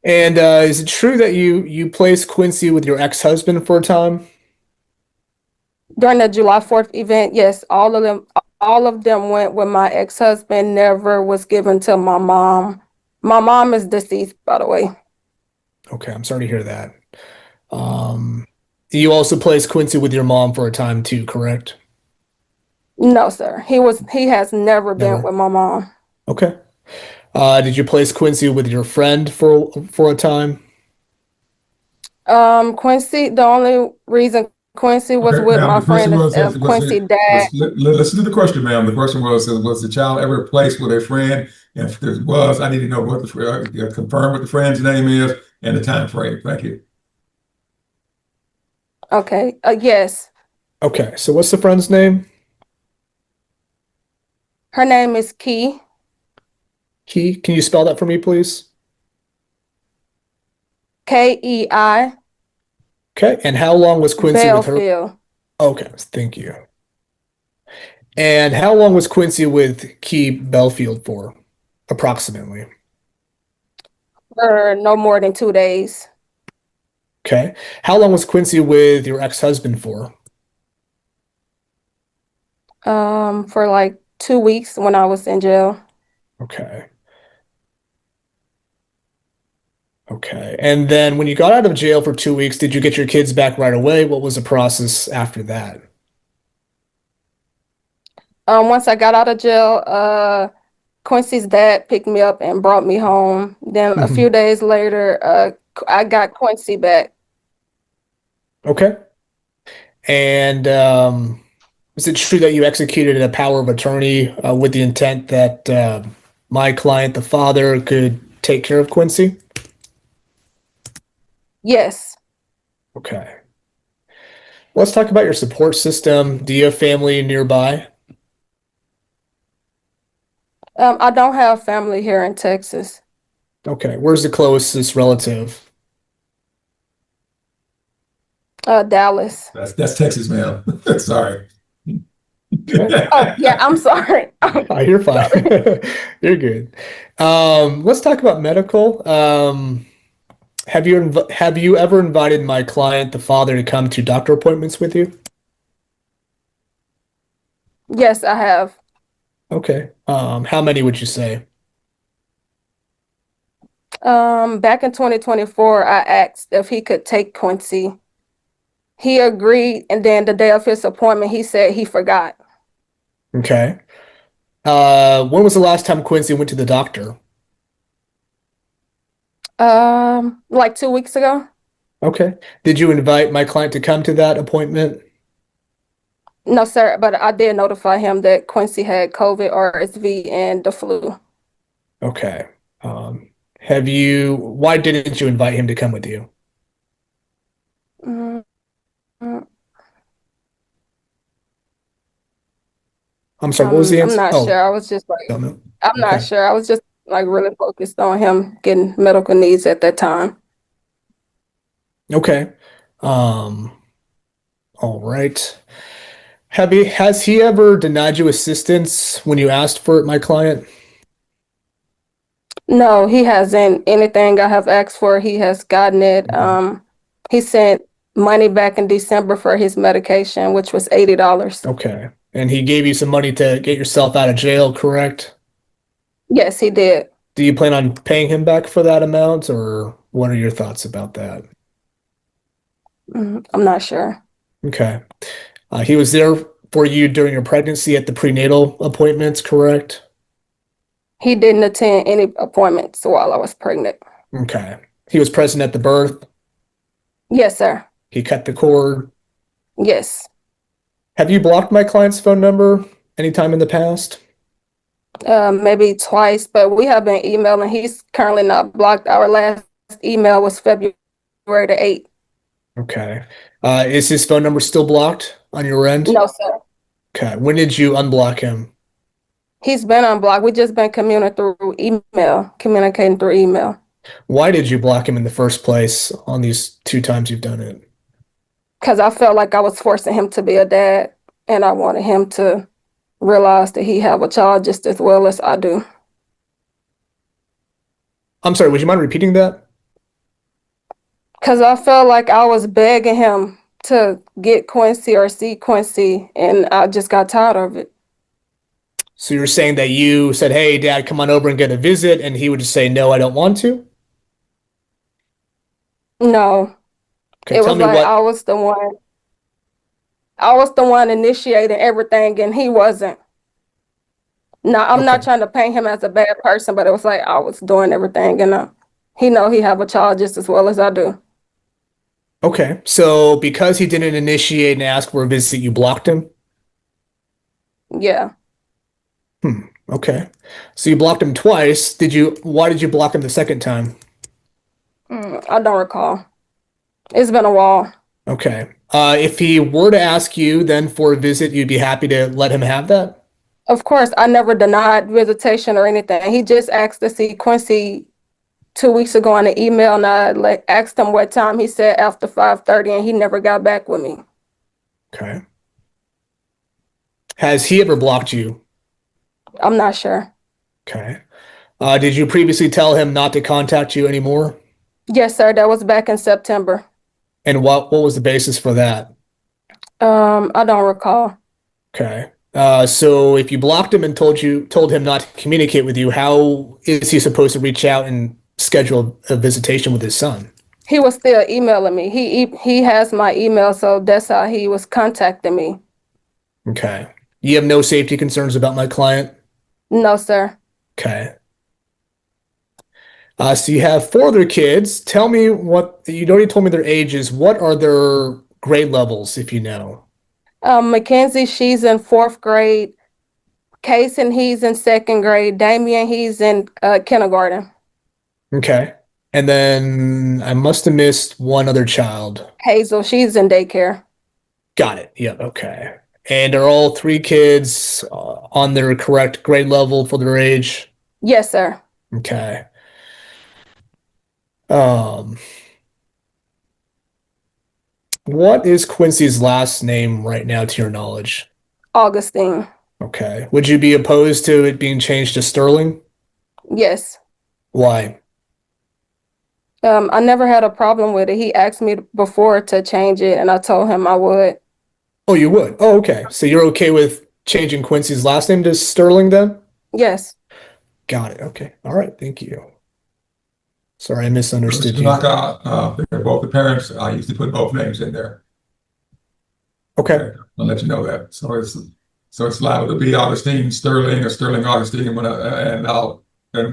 And is it true that you placed Quincy with your ex-husband for a time? During the July 4th event, yes, all of them went with my ex-husband, never was given to my mom. My mom is deceased, by the way. Okay, I'm sorry to hear that. You also placed Quincy with your mom for a time too, correct? No, sir. He has never been with my mom. Okay. Did you place Quincy with your friend for a time? Quincy, the only reason Quincy was with ma'am, my the question friend was, is Quincy dad. listen to the question, ma'am. The question was the child ever placed with a friend? And if there was, I need to know what confirm what the friend's name is and the time frame. Thank you. Okay. Yes. Okay, so what's the friend's name? Her name is Key. Key, can you spell that for me, please? Kei. Okay, and how long was Quincy with her? Belfield. Okay, thank you. And how long was Quincy with Key Belfield for, approximately? For no more than 2 days. Okay. How long was Quincy with your ex-husband for? For like 2 weeks when I was in jail. Okay. Okay. And then when you got out of jail for 2 weeks, did you get your kids back right away? What was the process after that? Once I got out of jail, Quincy's dad picked me up and brought me home. Then a few days later, I got Quincy back. Okay. And is it true that you executed a power of attorney with the intent that my client, the father, could take care of Quincy? Yes. Okay. Let's talk about your support system. Do you have family nearby? I don't have family here in Texas. Okay. Where's the closest relative? Dallas. That's Texas, ma'am. Sorry. Oh, yeah, I'm sorry. Oh, you're fine. You're good. Let's talk about medical. Have you ever invited my client, the father, to come to doctor appointments with you? Yes, I have. Okay. How many would you say? Back in 2024, I asked if he could take Quincy. He agreed, and then the day of his appointment, he said he forgot. Okay. When was the last time Quincy went to the doctor? Like 2 weeks ago. Okay. Did you invite my client to come to that appointment? No, sir, but I did notify him that Quincy had COVID, RSV, and the flu. Okay. Why didn't you invite him to come with you? Mm, mm, I'm sorry, what was the I'm answer? not sure. Oh, I was just like, don't know. I'm not Okay. sure. I was just like really focused on him getting medical needs at that time. Okay. Um, all right. Has he ever denied you assistance when you asked for it, my client? No, he hasn't. Anything I have asked for, he has gotten it. He sent money back in December for his medication, which was $80. Okay. And he gave you some money to get yourself out of jail, correct? Yes, he did. Do you plan on paying him back for that amount, or what are your thoughts about that? I'm not sure. Okay. He was there for you during your pregnancy at the prenatal appointments, correct? He didn't attend any appointments while I was pregnant. Okay. He was present at the birth. Yes, sir. He cut the cord. Yes. Have you blocked my client's phone number anytime in the past? Maybe twice, but we have been emailing. He's currently not blocked. Our last email was February the 8th. Okay. Is his phone number still blocked on your end? No, sir. Okay. When did you unblock him? He's been unblocked. We just been communicating through email. Why did you block him in the first place on these two times you've done it? Because I felt like I was forcing him to be a dad, and I wanted him to realize that he have a child just as well as I do. I'm sorry, would you mind repeating that? Because I felt like I was begging him to get Quincy or see Quincy, and I just got tired of it. So you're saying that you said, "Hey, Dad, come on over and get a visit," and he would just say, "No, I don't want to." No, Okay, it tell was me like what. I was the one initiating everything, and he wasn't. No, I'm not Okay, trying to paint him as a bad person, but it was like I was doing everything, and he know he have a child just as well as I do. okay. So because he didn't initiate and ask for a visit, you blocked him. Yeah. Okay. So you blocked him twice. Why did you block him the second time? I don't recall. It's been a while. Okay. If he were to ask you then for a visit, you'd be happy to let him have that? Of course, I never denied visitation or anything. He just asked to see Quincy 2 weeks ago on the email, and I asked him what time. He said after 5:30, and he never got back with me. Okay. Has he ever blocked you? I'm not sure. Okay. Did you previously tell him not to contact you anymore? Yes, sir. That was back in September. And what was the basis for that? I don't recall. Okay. So if you blocked him and told him not to communicate with you, how is he supposed to reach out and schedule a visitation with his son? He was still emailing me. He has my email, so that's how he was contacting me. Okay. You have no safety concerns about my client? No, sir. Okay. So you have four other kids. Tell me you already told me their ages. What are their grade levels, if you know. Mackenzie, she's in 4th grade. Kason, he's in 2nd grade. Damien, he's in kindergarten. Okay. And then I must have missed one other child. Hazel, she's in daycare. Got it. Yep. Okay. And are all three kids on their correct grade level for their age? Yes, sir. Okay. Um, what is Quincy's last name right now, to your knowledge? Augustine. Okay. Would you be opposed to it being changed to Sterling? Yes. Why? I never had a problem with it. He asked me before to change it, and I told him I would. Oh, you would? Oh, okay. So you're okay with changing Quincy's last name to Sterling then? Yes. Got it. Okay. All right. Thank you. Sorry, I misunderstood Mr. you. Tanaka, they're both the parents. I usually put both names in there. Okay. I'll let you know that. So it's liable to be Augustine Sterling or Sterling Augustine and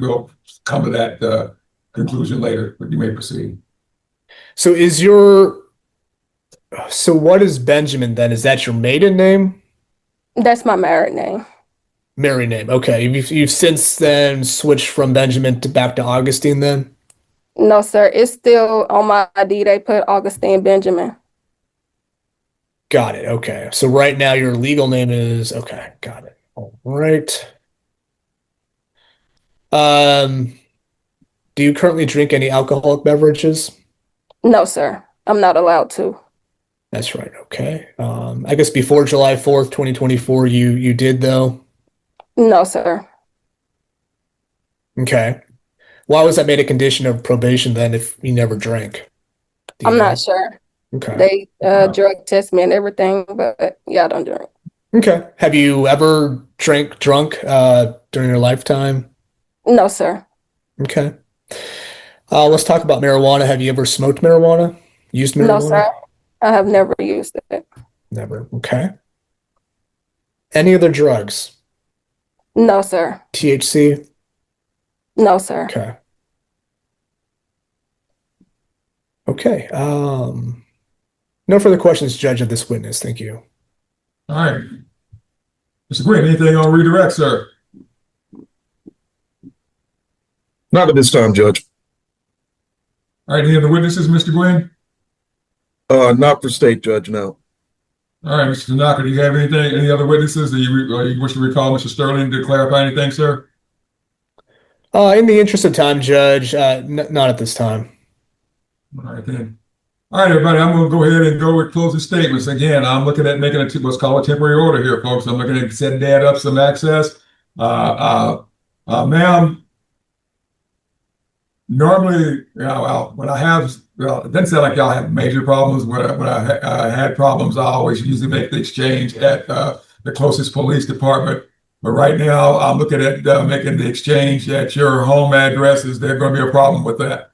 we'll come to that conclusion later, but you may proceed. So what is Benjamin then? Is that your maiden name? That's my married name. Married name. Okay. You've since then switched from Benjamin to back to Augustine then? No, sir. It's still on my ID. They put Augustine Benjamin. Got it. Okay. So right now your legal name is okay. Got it. All right. Do you currently drink any alcoholic beverages? No, sir. I'm not allowed to. That's right. Okay. I guess before July 4th, 2024, you did though. No, sir. Okay. Why was that made a condition of probation then if you never drank? Do you I'm know? not sure. Okay. They drug test me and everything, but yeah, I don't drink. Okay. Have you ever drunk during your lifetime? No, sir. Okay. Let's talk about marijuana. Have you ever smoked marijuana? Used No, marijuana? sir. I have never used it. Never. Okay. Any other drugs? No, sir. THC? No, sir. Okay. Okay. No further questions, Judge, of this witness. Thank you. All right. Mr. Green, anything on redirect, sir? Not at this time, Judge. All right, any other witnesses, Mr. Gwynn? Not for state, Judge, no. All right, Mr. Tanaka, do you have anything, any other witnesses that you wish to recall Mr. Sterling to clarify anything, sir? In the interest of time, Judge, not at this time. All right, then. All right, everybody, I'm going to go ahead and go with closing statements. Again, I'm looking at making what's called a temporary order here, folks. I'm looking at setting that up some access. Ma'am, normally, when I have, it doesn't sound like y'all have major problems. When I had problems, I always usually make the exchange at the closest police department. But right now, I'm looking at making the exchange at your home address. Is there going to be a problem with that?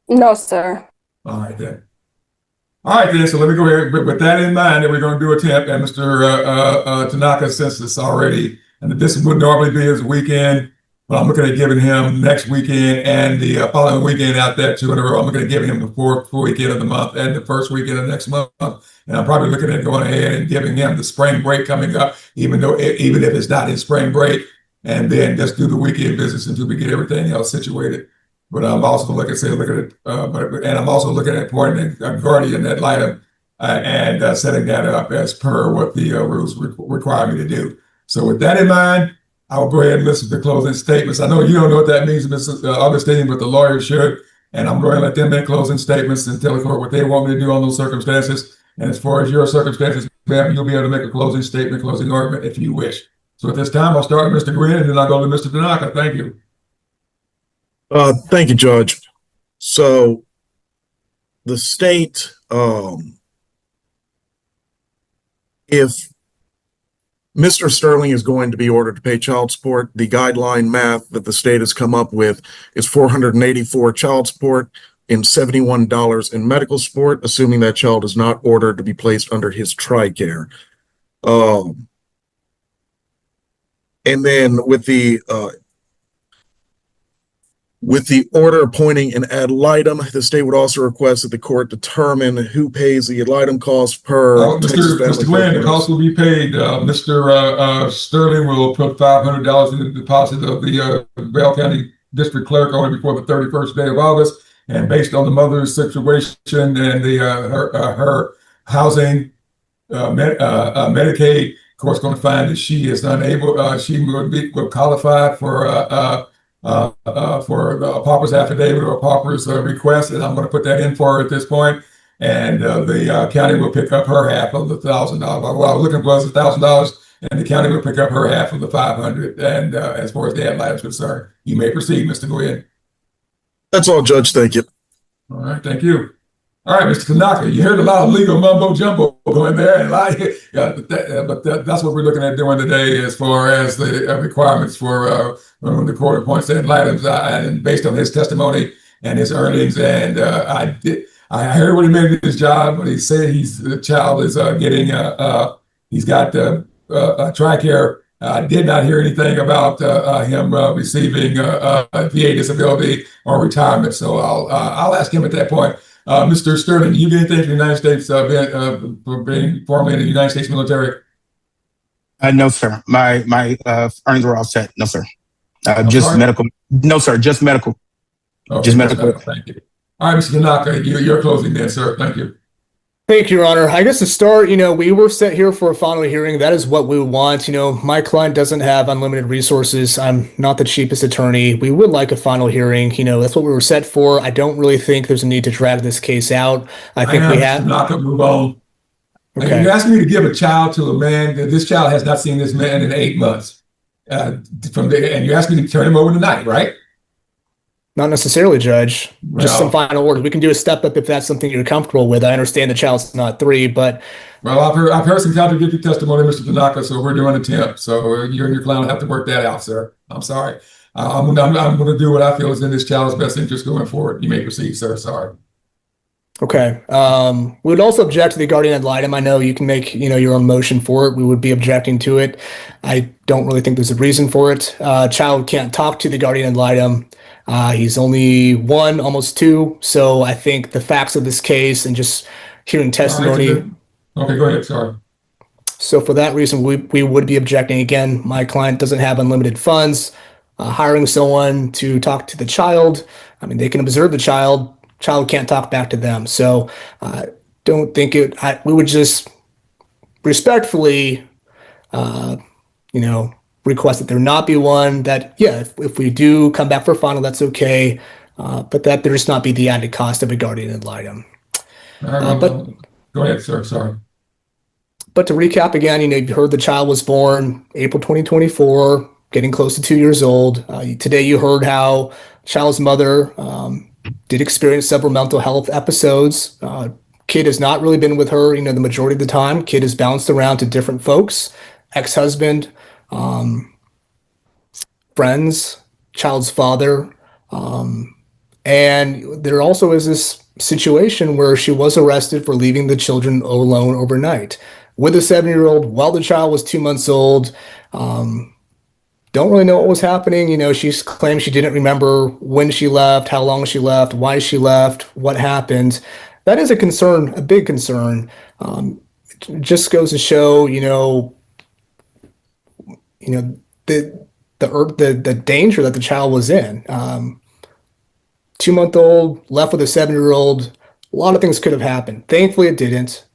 No, sir. All right, then. All right, then. So let me go ahead with that in mind that we're going to do a temp. And Mr. Tanaka, since it's already, and this would normally be his weekend, but I'm looking at giving him next weekend and the following weekend out there 2 in a row. I'm looking at giving him the fourth weekend of the month and the first weekend of next month. And I'm probably looking at going ahead and giving him the spring break coming up, even if it's not in spring break, and then just do the weekend business until we get everything else situated. But I'm also looking at appointing a guardian ad litem and setting that up as per what the rules require me to do. So with that in mind, I'll go ahead and listen to the closing statements. I know you don't know what that means, Mr. Augustine, but the lawyer should. And I'm going to let them make closing statements and tell the court what they want me to do on those circumstances. And as far as your circumstances, ma'am, you'll be able to make a closing statement, closing argument if you wish. So at this time, I'll start with Mr. Green and then I'll go to Mr. Tanaka. Thank you. Thank you, Judge. So the state, if Mr. Sterling is going to be ordered to pay child support, the guideline math that the state has come up with is $484 child support and $71 in medical support, assuming that child is not ordered to be placed under his TRICARE. And then with the With the order appointing an ad litem, the state would also request that the court determine who pays the ad litem costs per Texas Family Mr. Code Glenn, the Codes. cost will be paid. Mr. Sterling will put $500 in the deposit of the Bell County District Clerk only before the 31st day of August. And based on the mother's situation and her housing, Medicaid, of course, going to find that she is unable. She would qualify for the pauper's affidavit or pauper's request, and I'm going to put that in for her at this point. And the county will pick up her half of the $1,000. What I was looking for was $1,000, and the county will pick up her half of the $500. And as far as the ad litem is concerned, you may proceed, Mr. Glenn. That's all, Judge. Thank you. All right, thank you. All right, Mr. Tanaka, you heard a lot of legal mumbo jumbo going there, and that's what we're looking at doing today as far as the requirements for when the court appoints ad litems, and based on his testimony and his earnings. And I heard what he made of his job, but he said the child is getting he's got TRICARE. I did not hear anything about him receiving VA disability or retirement, so I'll ask him at that point. Mr. Sterling, do you get anything from the United States for being formerly in the United States military? No, sir. My earnings were all set. No, sir. Just sorry? medical. No, sir. Just medical. Okay, Just medical. Thank you. All right, Mr. Tanaka, you're closing then, sir. Thank you. Thank you, Your Honor. I guess to start, we were set here for a final hearing. That is what we want. My client doesn't have unlimited resources. I'm not the cheapest attorney. We would like a final hearing. That's what we were set for. I don't really think there's a need to drag this case out. I think we have. Not to move on. Okay. You're asking me to give a child to a man. This child has not seen this man in 8 months. And you're asking me to turn him over tonight, right? Not necessarily, Judge. Just Well, some final orders. We can do a step up if that's something you're comfortable with. I understand the child's not 3, but Well, I've heard some contradictory testimony, Mr. Tanaka, so we're doing a temp. So you and your client have to work that out, sir. I'm sorry. I'm going to do what I feel is in this child's best interest going forward. You may proceed, sir. Sorry. okay. We would also object to the guardian ad litem. I know you can make, your own motion for it. We would be objecting to it. I don't really think there's a reason for it. Child can't talk to the guardian ad litem. He's only 1, almost 2. So I think the facts of this case and just hearing testimony. Okay, go ahead. Sorry. So for that reason, we would be objecting. Again, my client doesn't have unlimited funds. Hiring someone to talk to the child, they can observe the child. Child can't talk back to them. So don't think it. We would just respectfully, request that there not be one. That if we do come back for final, that's okay. But that there just not be the added cost of a guardian ad litem. All right, But go ahead, sir. Sorry. But to recap again, you heard the child was born April 2024, getting close to 2 years old. Today you heard how child's mother did experience several mental health episodes. Kid has not really been with her, the majority of the time. Kid has bounced around to different folks, ex-husband, friends, child's father. And there also is this situation where she was arrested for leaving the children alone overnight with a 7-year-old while the child was 2 months old. Don't really know what was happening. She claims she didn't remember when she left, how long she left, why she left, what happened. That is a concern, a big concern. It just goes to show, the danger that the child was in. 2-month-old left with a 7-year-old. A lot of things could have happened. Thankfully, it didn't.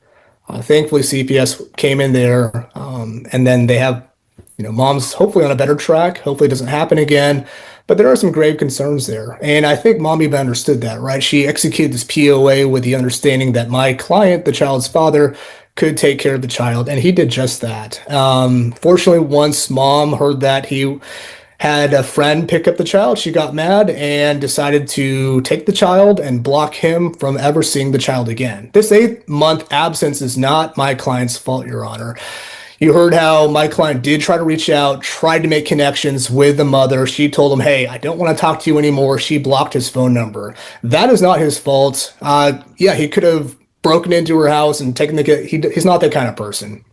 Thankfully, CPS came in there, and then they have, mom's hopefully on a better track. Hopefully, it doesn't happen again. But there are some grave concerns there, and I think mom even understood that, right? She executed this POA with the understanding that my client, the child's father, could take care of the child, and he did just that. Fortunately, once mom heard that he had a friend pick up the child, she got mad and decided to take the child and block him from ever seeing the child again. This 8-month absence is not my client's fault, Your Honor. You heard how my client did try to reach out, tried to make connections with the mother. She told him, hey, I don't want to talk to you anymore. She blocked his phone number. That is not his fault. He could have broken into her house and taken the kid. He's not that kind of person.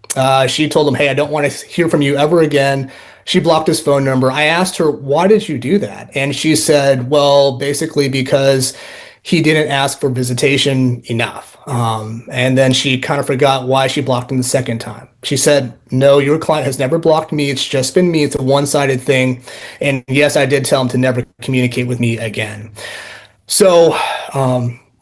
She told him, hey, I don't want to hear from you ever again. She blocked his phone number. I asked her, why did you do that? And she said, well, basically because he didn't ask for visitation enough. And then she kind of forgot why she blocked him the second time. She said, no, your client has never blocked me. It's just been me. It's a one-sided thing. And yes, I did tell him to never communicate with me again. So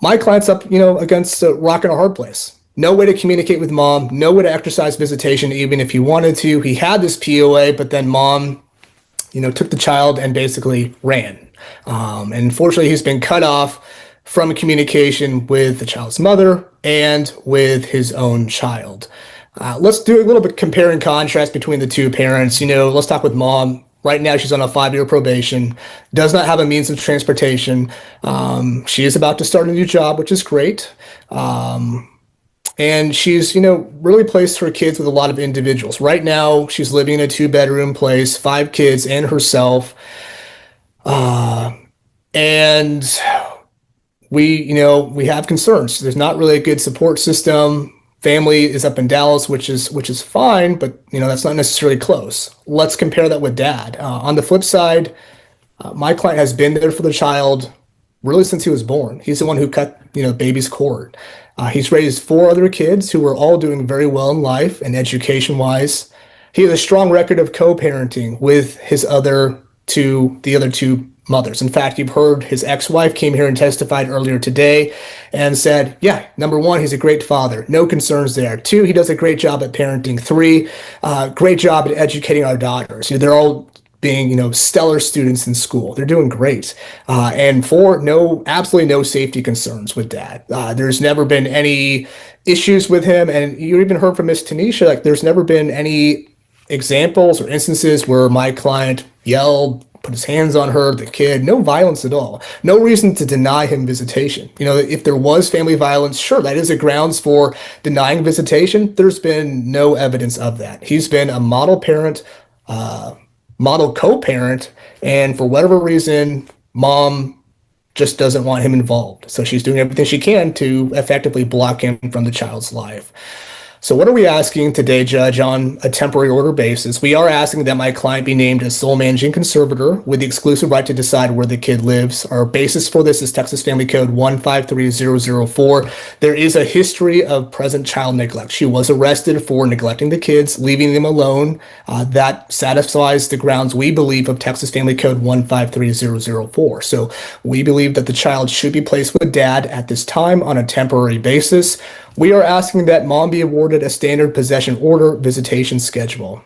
my client's up, against a rock and a hard place. No way to communicate with mom, no way to exercise visitation, even if he wanted to. He had this POA, but then mom, took the child and basically ran. And unfortunately, he's been cut off from communication with the child's mother and with his own child. Let's do a little bit compare and contrast between the two parents. Let's talk with mom. Right now, she's on a 5-year probation, does not have a means of transportation. She is about to start a new job, which is great. And she's, really placed her kids with a lot of individuals. Right now, she's living in a 2-bedroom place, 5 kids and herself. And we have concerns. There's not really a good support system. Family is up in Dallas, which is fine, but that's not necessarily close. Let's compare that with dad. On the flip side, my client has been there for the child really since he was born. He's the one who cut baby's cord. He's raised 4 other kids who are all doing very well in life and education wise. He has a strong record of co-parenting with the other two mothers. In fact, you've heard his ex-wife came here and testified earlier today and said, yeah, number 1, he's a great father. No concerns there. 2, he does a great job at parenting. 3, great job at educating our daughters. They're all being, stellar students in school. They're doing great. And 4, absolutely no safety concerns with dad. There's never been any issues with him. And you even heard from Miss Tanisha, there's never been any examples or instances where my client yelled, put his hands on her, the kid, no violence at all. No reason to deny him visitation. If there was family violence, sure, that is a grounds for denying visitation. There's been no evidence of that. He's been a model parent, model co-parent, and for whatever reason, mom just doesn't want him involved. So she's doing everything she can to effectively block him from the child's life. So what are we asking today, Judge, on a temporary order basis? We are asking that my client be named as sole managing conservator with the exclusive right to decide where the kid lives. Our basis for this is Texas Family Code 153004. There is a history of present child neglect. She was arrested for neglecting the kids, leaving them alone. That satisfies the grounds, we believe, of Texas Family Code 153004. So we believe that the child should be placed with dad at this time on a temporary basis. We are asking that mom be awarded a standard possession order visitation schedule.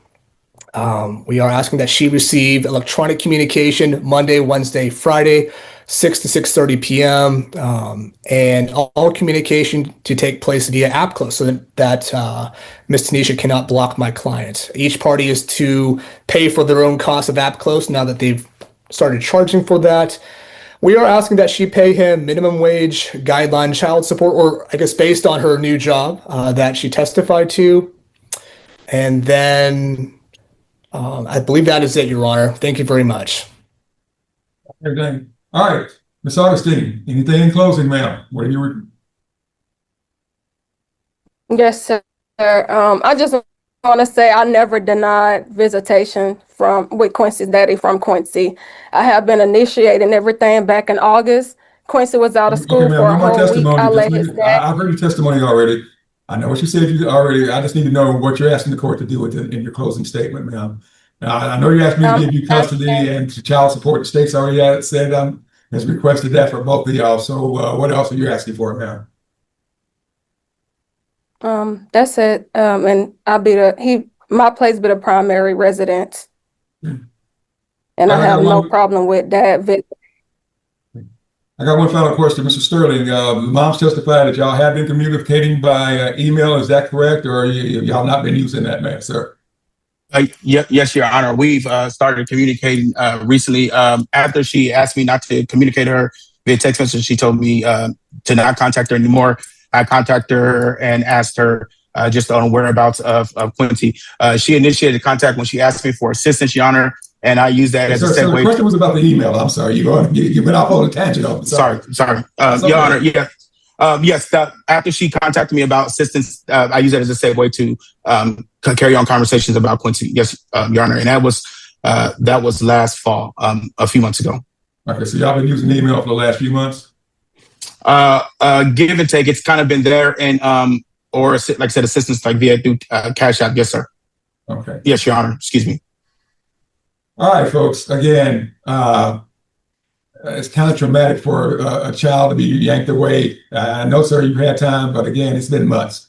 We are asking that she receive electronic communication Monday, Wednesday, Friday, 6 to 6:30 p.m. And all communication to take place via app close so that Ms. Tanisha cannot block my client. Each party is to pay for their own cost of app close now that they've started charging for that. We are asking that she pay him minimum wage guideline child support, or I guess based on her new job that she testified to. And then I believe that is it, Your Honor. Thank you very much. Everything. All right. Ms. Augustine, anything in closing, ma'am? What are you? Yes, sir. I just want to say I never denied visitation with Quincy's daddy from Quincy. I have been initiating everything back in August. Quincy was out of school Okay, ma'am, for a no more whole week. testimony. I let his dad. I've heard your testimony already. I know what you said you already. I just need to know what you're asking the court to do in your closing statement, ma'am. Now, I know you asked me to give you custody and child support. The state's already said has requested that for both of y'all. So what else are you asking for, ma'am? That's it. And I'll be my place be the primary residence. And I have no problem with that. I got one final question, Mr. Sterling. Mom's testified that y'all have been communicating by email. Is that correct, or y'all not been using that, ma'am, sir? Yes, Your Honor. We've started communicating recently. After she asked me not to communicate her via text message, she told me to not contact her anymore. I contacted her and asked her just on whereabouts of Quincy. She initiated contact when she asked me for assistance, Your Honor, and I used that as a segue. So the question was about the email. I'm sorry, you went off on a tangent. Sorry. Your Honor, yeah. Yes, after she contacted me about assistance, I use that as a segue to carry on conversations about Quincy. Yes, Your Honor, and that was That was last fall, a few months ago. Okay, so y'all been using email for the last few months? Give and take. It's kind of been there, and or like I said, assistance like via through Cash App. Yes, sir. Okay. Yes, Your Honor. Excuse me. All right, folks. Again, it's kind of traumatic for a child to be yanked away. I know, sir, you've had time, but again, it's been months.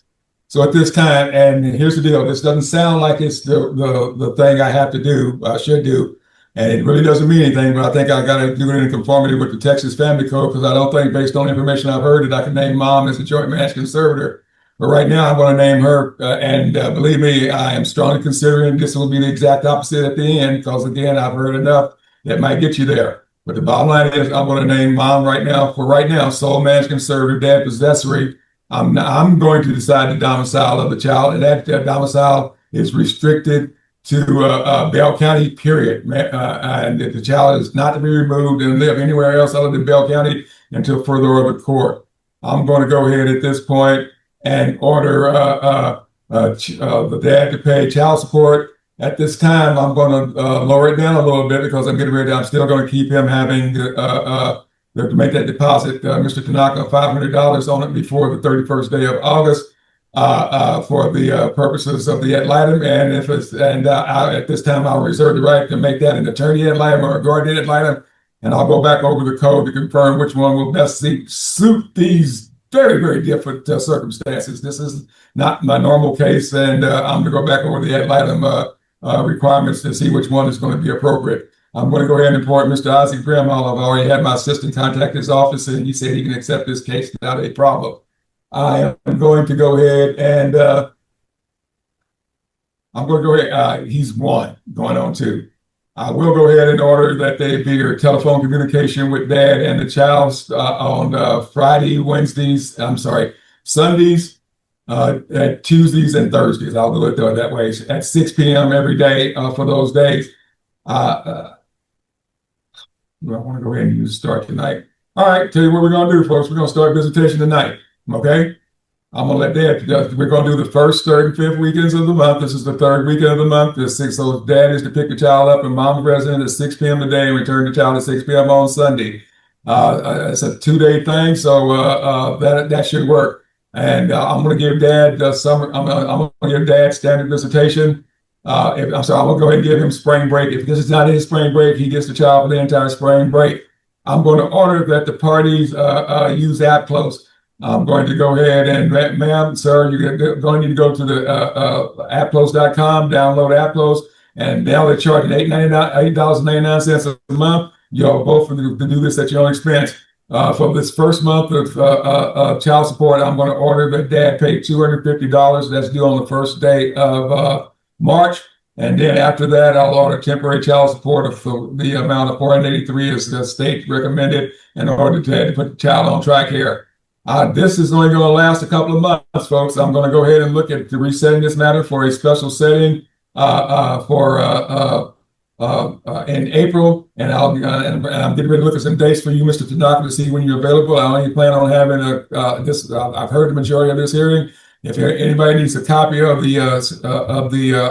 So at this time, and here's the deal, this doesn't sound like it's the thing I have to do, I should do, and it really doesn't mean anything, but I think I got to do it in conformity with the Texas Family Code, because I don't think, based on information I've heard, that I can name mom as a joint marriage conservator. But right now, I'm going to name her, and believe me, I am strongly considering this will be the exact opposite at the end, because again, I've heard enough that might get you there. But the bottom line is, I'm going to name mom right now, for right now, sole marriage conservator, dad possessory. I'm going to decide the domicile of the child, and that domicile is restricted to Bell County, period. And the child is not to be removed and live anywhere else other than Bell County until further order of court. I'm going to go ahead at this point and order the dad to pay child support. At this time, I'm going to lower it down a little bit, because I'm getting ready. I'm still going to keep him having to make that deposit, Mr. Tanaka, $500 on it before the 31st day of August for the purposes of the ad litem. And if it's at this time, I'll reserve the right to make that an attorney ad litem or a guardian ad litem, and I'll go back over the code to confirm which one will best suit these very, very different circumstances. This is not my normal case, and I'm going to go back over the ad litem requirements to see which one is going to be appropriate. I'm going to go ahead and report Mr. Isaac Bramhall. I've already had my assistant contact his office, and he said he can accept this case without a problem. I am going to go ahead and I'm going to go ahead. He's one, going on two. I will go ahead and order that there be your telephone communication with dad and the child on Sundays, at Tuesdays and Thursdays. I'll do it that way at 6 p.m. every day for those days. I want to go ahead and start tonight. All right, tell you what we're going to do, folks. We're going to start visitation tonight. Okay? I'm going to let dad, we're going to do the first, third, and fifth weekends of the month. This is the third weekend of the month. So dad is to pick the child up and mom's resident at 6 p.m. today and return the child at 6 p.m. on Sunday. It's a 2-day thing, so that should work. And I'm going to give dad I'm going to give dad standard visitation. I'm going to go ahead and give him spring break. If this is not his spring break, he gets the child for the entire spring break. I'm going to order that the parties use app close. I'm going to go ahead and, ma'am, sir, you're going to need to go to the appclose.com, download appclose, and now they're charging $8.99 a month. You're both to do this at your own expense. For this first month of child support, I'm going to order that dad pay $250. That's due on the first day of March. And then after that, I'll order temporary child support for the amount of $483 as the state recommended in order to put the child on TRICARE. This is only going to last a couple of months, folks. I'm going to go ahead and look at resetting this matter for a special setting in April, and I'm getting ready to look at some dates for you, Mr. Tanaka, to see when you're available. I only plan on having I've heard the majority of this hearing. If anybody needs a copy of the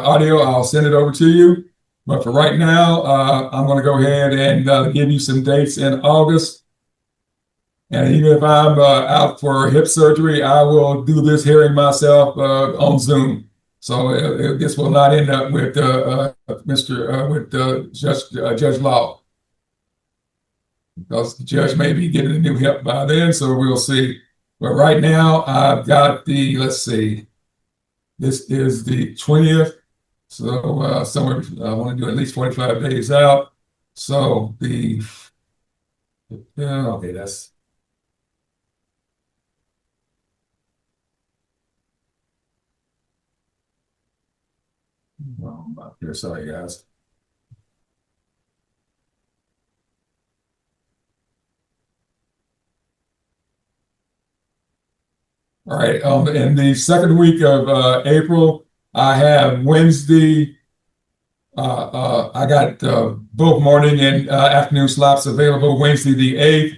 audio, I'll send it over to you. But for right now, I'm going to go ahead and give you some dates in August. And even if I'm out for hip surgery, I will do this hearing myself on Zoom. So this will not end up with Judge Law, because the judge may be getting a new hip by then. So we'll see. But right now, I've got let's see. This is the 20th. So somewhere I want to do at least 45 days out. So okay, that's. Oh, I'm up here. Sorry, guys. All right. In the second week of April, I have Wednesday. I got both morning and afternoon slots available. Wednesday the 8th.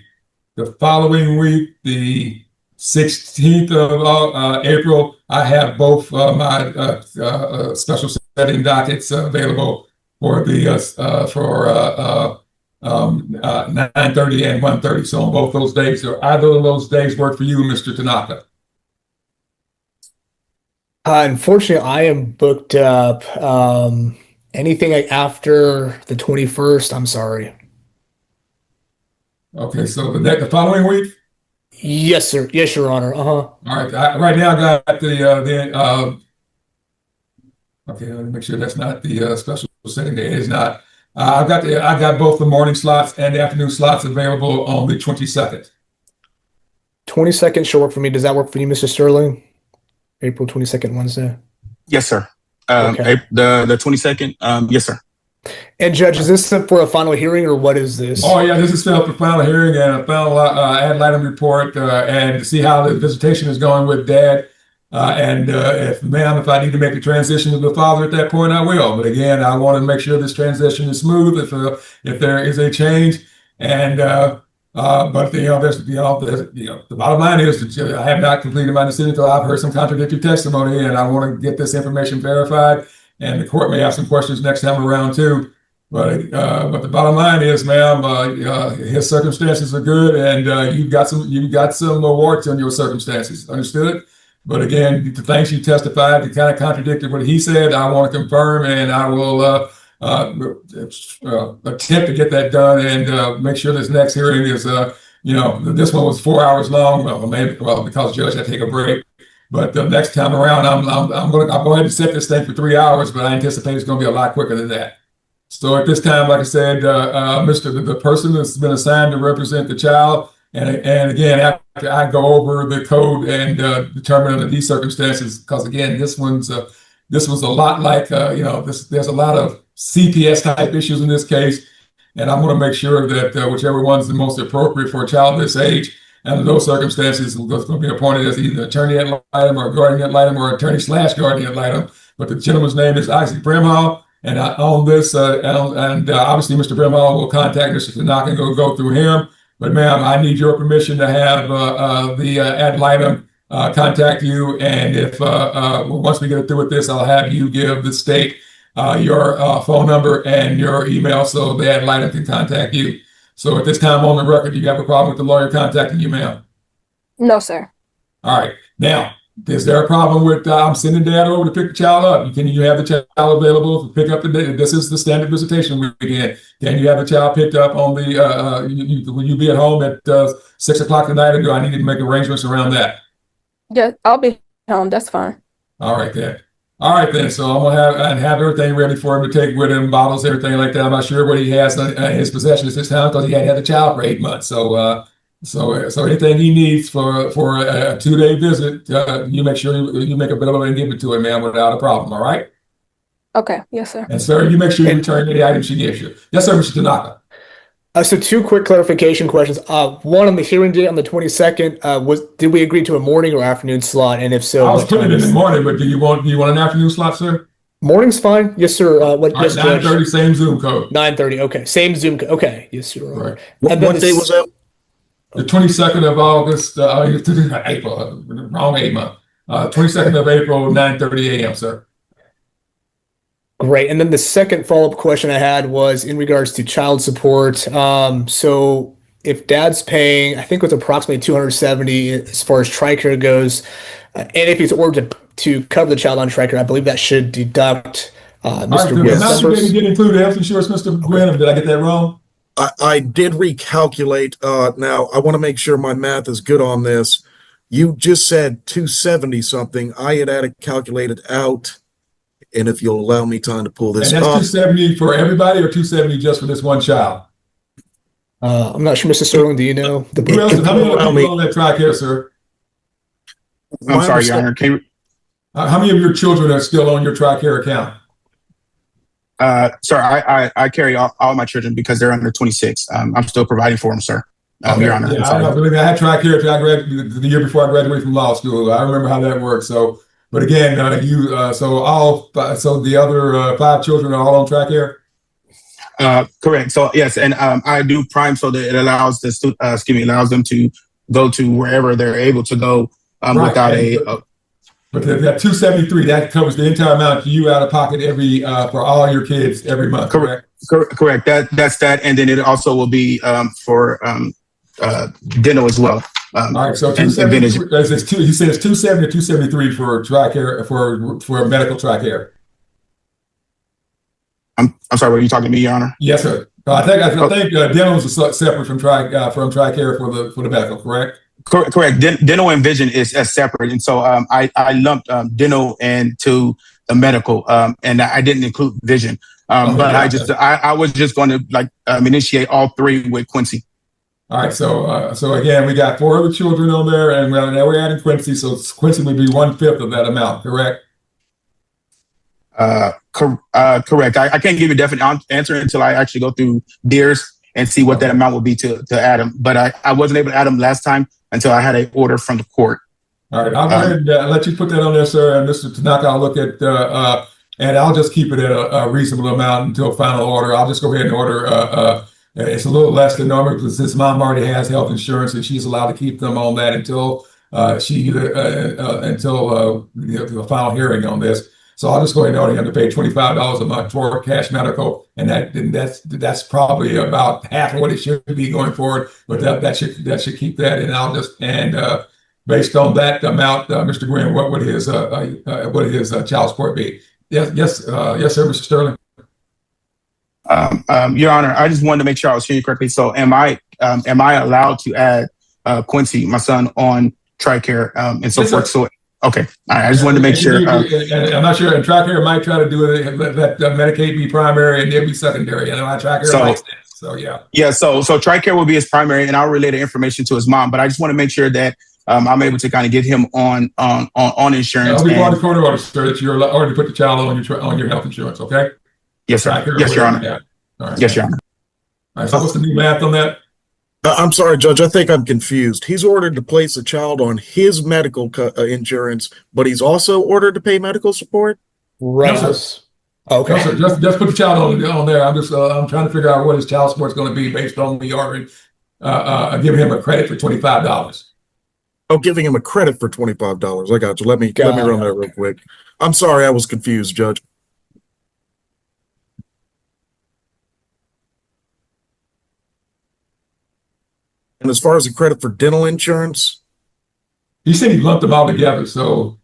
The following week, the 16th of April, I have both my special setting dockets available. for the 9:30 and 1:30. So on both those days, or either of those days work for you, Mr. Tanaka? Unfortunately, I am booked up. Anything like after the 21st, I'm sorry. Okay, so the following week. Yes, sir. Yes, Your Honor. All right. Right now, I got okay, let me make sure that's not the special setting day. It is not. I got both the morning slots and the afternoon slots available on the 22nd. 22nd should work for me. Does that work for you, Mr. Sterling? April 22nd, Wednesday. Yes, sir. Okay. The 22nd. Yes, sir. And Judge, is this for a final hearing or what is this? Oh yeah, this is set up for final hearing and a final ad litem report and to see how the visitation is going with Dad. If I need to make a transition to the father at that point, I will. But again, I want to make sure this transition is smooth if there is a change. But the bottom line is that I have not completed my decision until I've heard some contradictory testimony, and I want to get this information verified. And the court may have some questions next time around too. But the bottom line is, ma'am, his circumstances are good, and you've got some warts on your circumstances. Understood? But again, the things you testified that kind of contradicted what he said, I want to confirm, and I will attempt to get that done and make sure this next hearing is, this one was 4 hours long. Because Judge had to take a break. But the next time around, I'll go ahead and set this thing for 3 hours, but I anticipate it's going to be a lot quicker than that. So at this time, like I said, the person that's been assigned to represent the child, and again, after I go over the code and determine under these circumstances, because again, this was a lot like, there's a lot of CPS type issues in this case, and I'm going to make sure that whichever one's the most appropriate for a child this age, under those circumstances, is going to be appointed as either attorney ad litem or guardian ad litem or attorney/guardian ad litem. But the gentleman's name is Isaac Brimhall. And on this, obviously, Mr. Brimhall will contact Mr. Tanaka and go through him. But, ma'am, I need your permission to have the ad litem contact you. And if once we get through with this, I'll have you give the state your phone number and your email so the ad litem can contact you. So at this time on the record, do you have a problem with the lawyer contacting you, ma'am? No, sir. All right. Now, is there a problem with I'm sending Dad over to pick the child up? Can you have the child available to pick up the day? This is the standard visitation weekend. Can you have the child picked up on the, will you be at home at 6 o'clock tonight, or do I need to make arrangements around that? Yeah, I'll be home. That's fine. All right, then. All right, then. So I'm going to have everything ready for him to take with him, bottles, everything like that. I'm not sure what he has in his possession at this time because he hadn't had the child for 8 months. So anything he needs for a 2-day visit, you make sure you make a bill of it and give it to him, man, without a problem. All right. Okay. Yes, sir. And sir, you make sure you return any items she gives you. Yes, sir, Mr. Tanaka. So 2 quick clarification questions. One, on the hearing date on the 22nd, did we agree to a morning or afternoon slot? And if so, I was putting it in the morning, but do you want an afternoon slot, sir? Morning's fine. Yes, sir. All right, 9:30, same Zoom code. 9:30. Okay, same Zoom code. Okay, yes, sir. Right. What day was that? The 22nd of August, April, wrong 8 month. 22nd of April, 9:30 a.m., sir. Great. And then the second follow-up question I had was in regards to child support. So if Dad's paying, I think it was approximately $270 as far as TRICARE goes, and if he's ordered to cover the child on TRICARE, I believe that should deduct Mr. Gwynn's numbers. Did include health insurance, Mr. Gwynn? Did I get that wrong? I did recalculate. Now I want to make sure my math is good on this. You just said 270 something. I had calculated out, and if you'll allow me time to pull this and that's up. 270 for everybody, or 270 just for this one child? I'm not sure, Mr. Sterling. Do you know? How many other people on that TRICARE, sir? I'm sorry, Your Honor. How many of your children are still on your TRICARE account? Sir, I carry all my children because they're under 26. I'm still providing for them, sir. Okay. Your Honor. Yeah, I had TRICARE the year before I graduated from law school. I remember how that worked. So, but again, so the other 5 children are all on TRICARE? Correct. So yes, and I do Prime so that it allows allows them to go to wherever they're able to go Right. without But that 273, that covers the entire amount you out of pocket every for all your kids every month, correct? Correct. That's that, and then it also will be for dental as well. All right, so 270. He says 270 or 273 for TRICARE for medical TRICARE. I'm sorry. Were you talking to me, Your Honor? Yes, sir. I think dental is separate from TRICARE for the medical, correct? Correct. Dental and vision is as separate, and so I lumped dental into the medical, and I didn't include vision. But I was just going to initiate all three with Quincy. All right, so again, we got 4 other children on there, and now we're adding Quincy, so Quincy would be 1/5 of that amount, correct? Correct. I can't give you a definite answer until I actually go through DEERS and see what that amount will be to add them. But I wasn't able to add them last time until I had an order from the court. All right, I'll go ahead and let you put that on there, sir. And Mr. Tanaka, I'll look at, and I'll just keep it at a reasonable amount until final order. I'll just go ahead and order. It's a little less than normal because his mom already has health insurance and she's allowed to keep them on that until the final hearing on this. So I'll just go ahead and order him to pay $25 a month for cash medical, and that's probably about half of what it should be going forward. But that should keep that, and I'll just based on that amount, Mr. Gwynn, what would his child support be? Yes, sir, Mr. Sterling. Your Honor, I just wanted to make sure I was hearing you correctly. So am I allowed to add Quincy, my son, on TRICARE and so forth? So okay, all right. I just wanted to make sure. And I'm not sure. And TRICARE might try to do it. Let Medicaid be primary and they'll be secondary. I know TRICARE likes that. So yeah. Yeah. So TRICARE will be his primary, and I'll relay the information to his mom. But I just want to make sure that I'm able to kind of get him on insurance. We've already court order, sir, that you're already put the child on your health insurance. Okay. Yes, sir. Yes, Your Honor. All right. Yes, Your Honor. All right. So what's the new math on that? I'm sorry, Judge. I think I'm confused. He's ordered to place a child on his medical insurance, but he's also ordered to pay medical support? Right. No, okay. No, sir. Just put the child on there. I'm trying to figure out what his child support is going to be based on me ordering, giving him a credit for $25. Oh, giving him a credit for $25. I got you. Let me run that real quick. I'm sorry, I was confused, Judge. And as far as the credit for dental insurance? He said he lumped them all together. So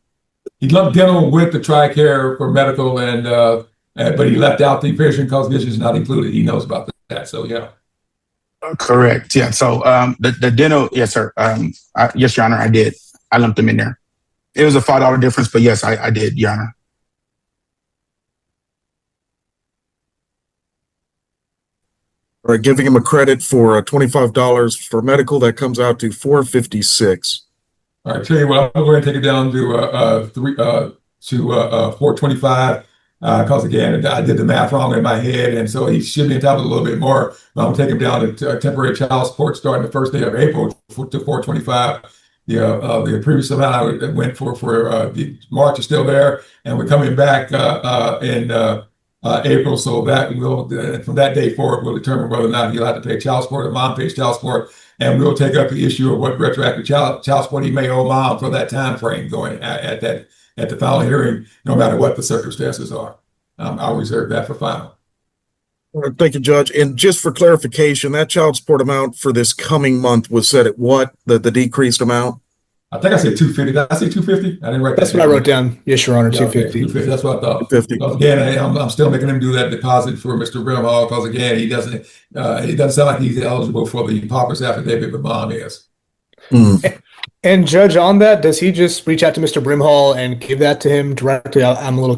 he lumped dental with the TRICARE for medical, but he left out the vision because vision is not included. He knows about that. So yeah. Correct. Yeah. So the dental, yes, sir. Yes, Your Honor, I did. I lumped them in there. It was a $5 difference, but yes, I did, Your Honor. All right, giving him a credit for $25 for medical, that comes out to $456. All right, tell you what, I'm going to take it down to 425 because again, I did the math wrong in my head, and so he should be entitled a little bit more. But I'm going to take him down to temporary child support starting the first day of April to 425. The previous amount I went for the March is still there, and we're coming back in April, so that will from that day forward we'll determine whether or not he'll have to pay child support or mom pays child support, and we'll take up the issue of what retroactive child support he may owe mom for that time frame going at the final hearing, no matter what the circumstances are. I'll reserve that for final. All right, thank you, Judge. And just for clarification, that child support amount for this coming month was set at what? The decreased amount? I think I said 250. Did I say 250? I didn't write that. That's what I wrote down. Yes, Your Honor, 250. 250. That's what I thought. 250. Again, I'm still making him do that deposit for Mr. Brimhall because again, he doesn't sound like he's eligible for the pauper's affidavit, but mom is. And Judge, on that, does he just reach out to Mr. Brimhall and give that to him directly? I'm a little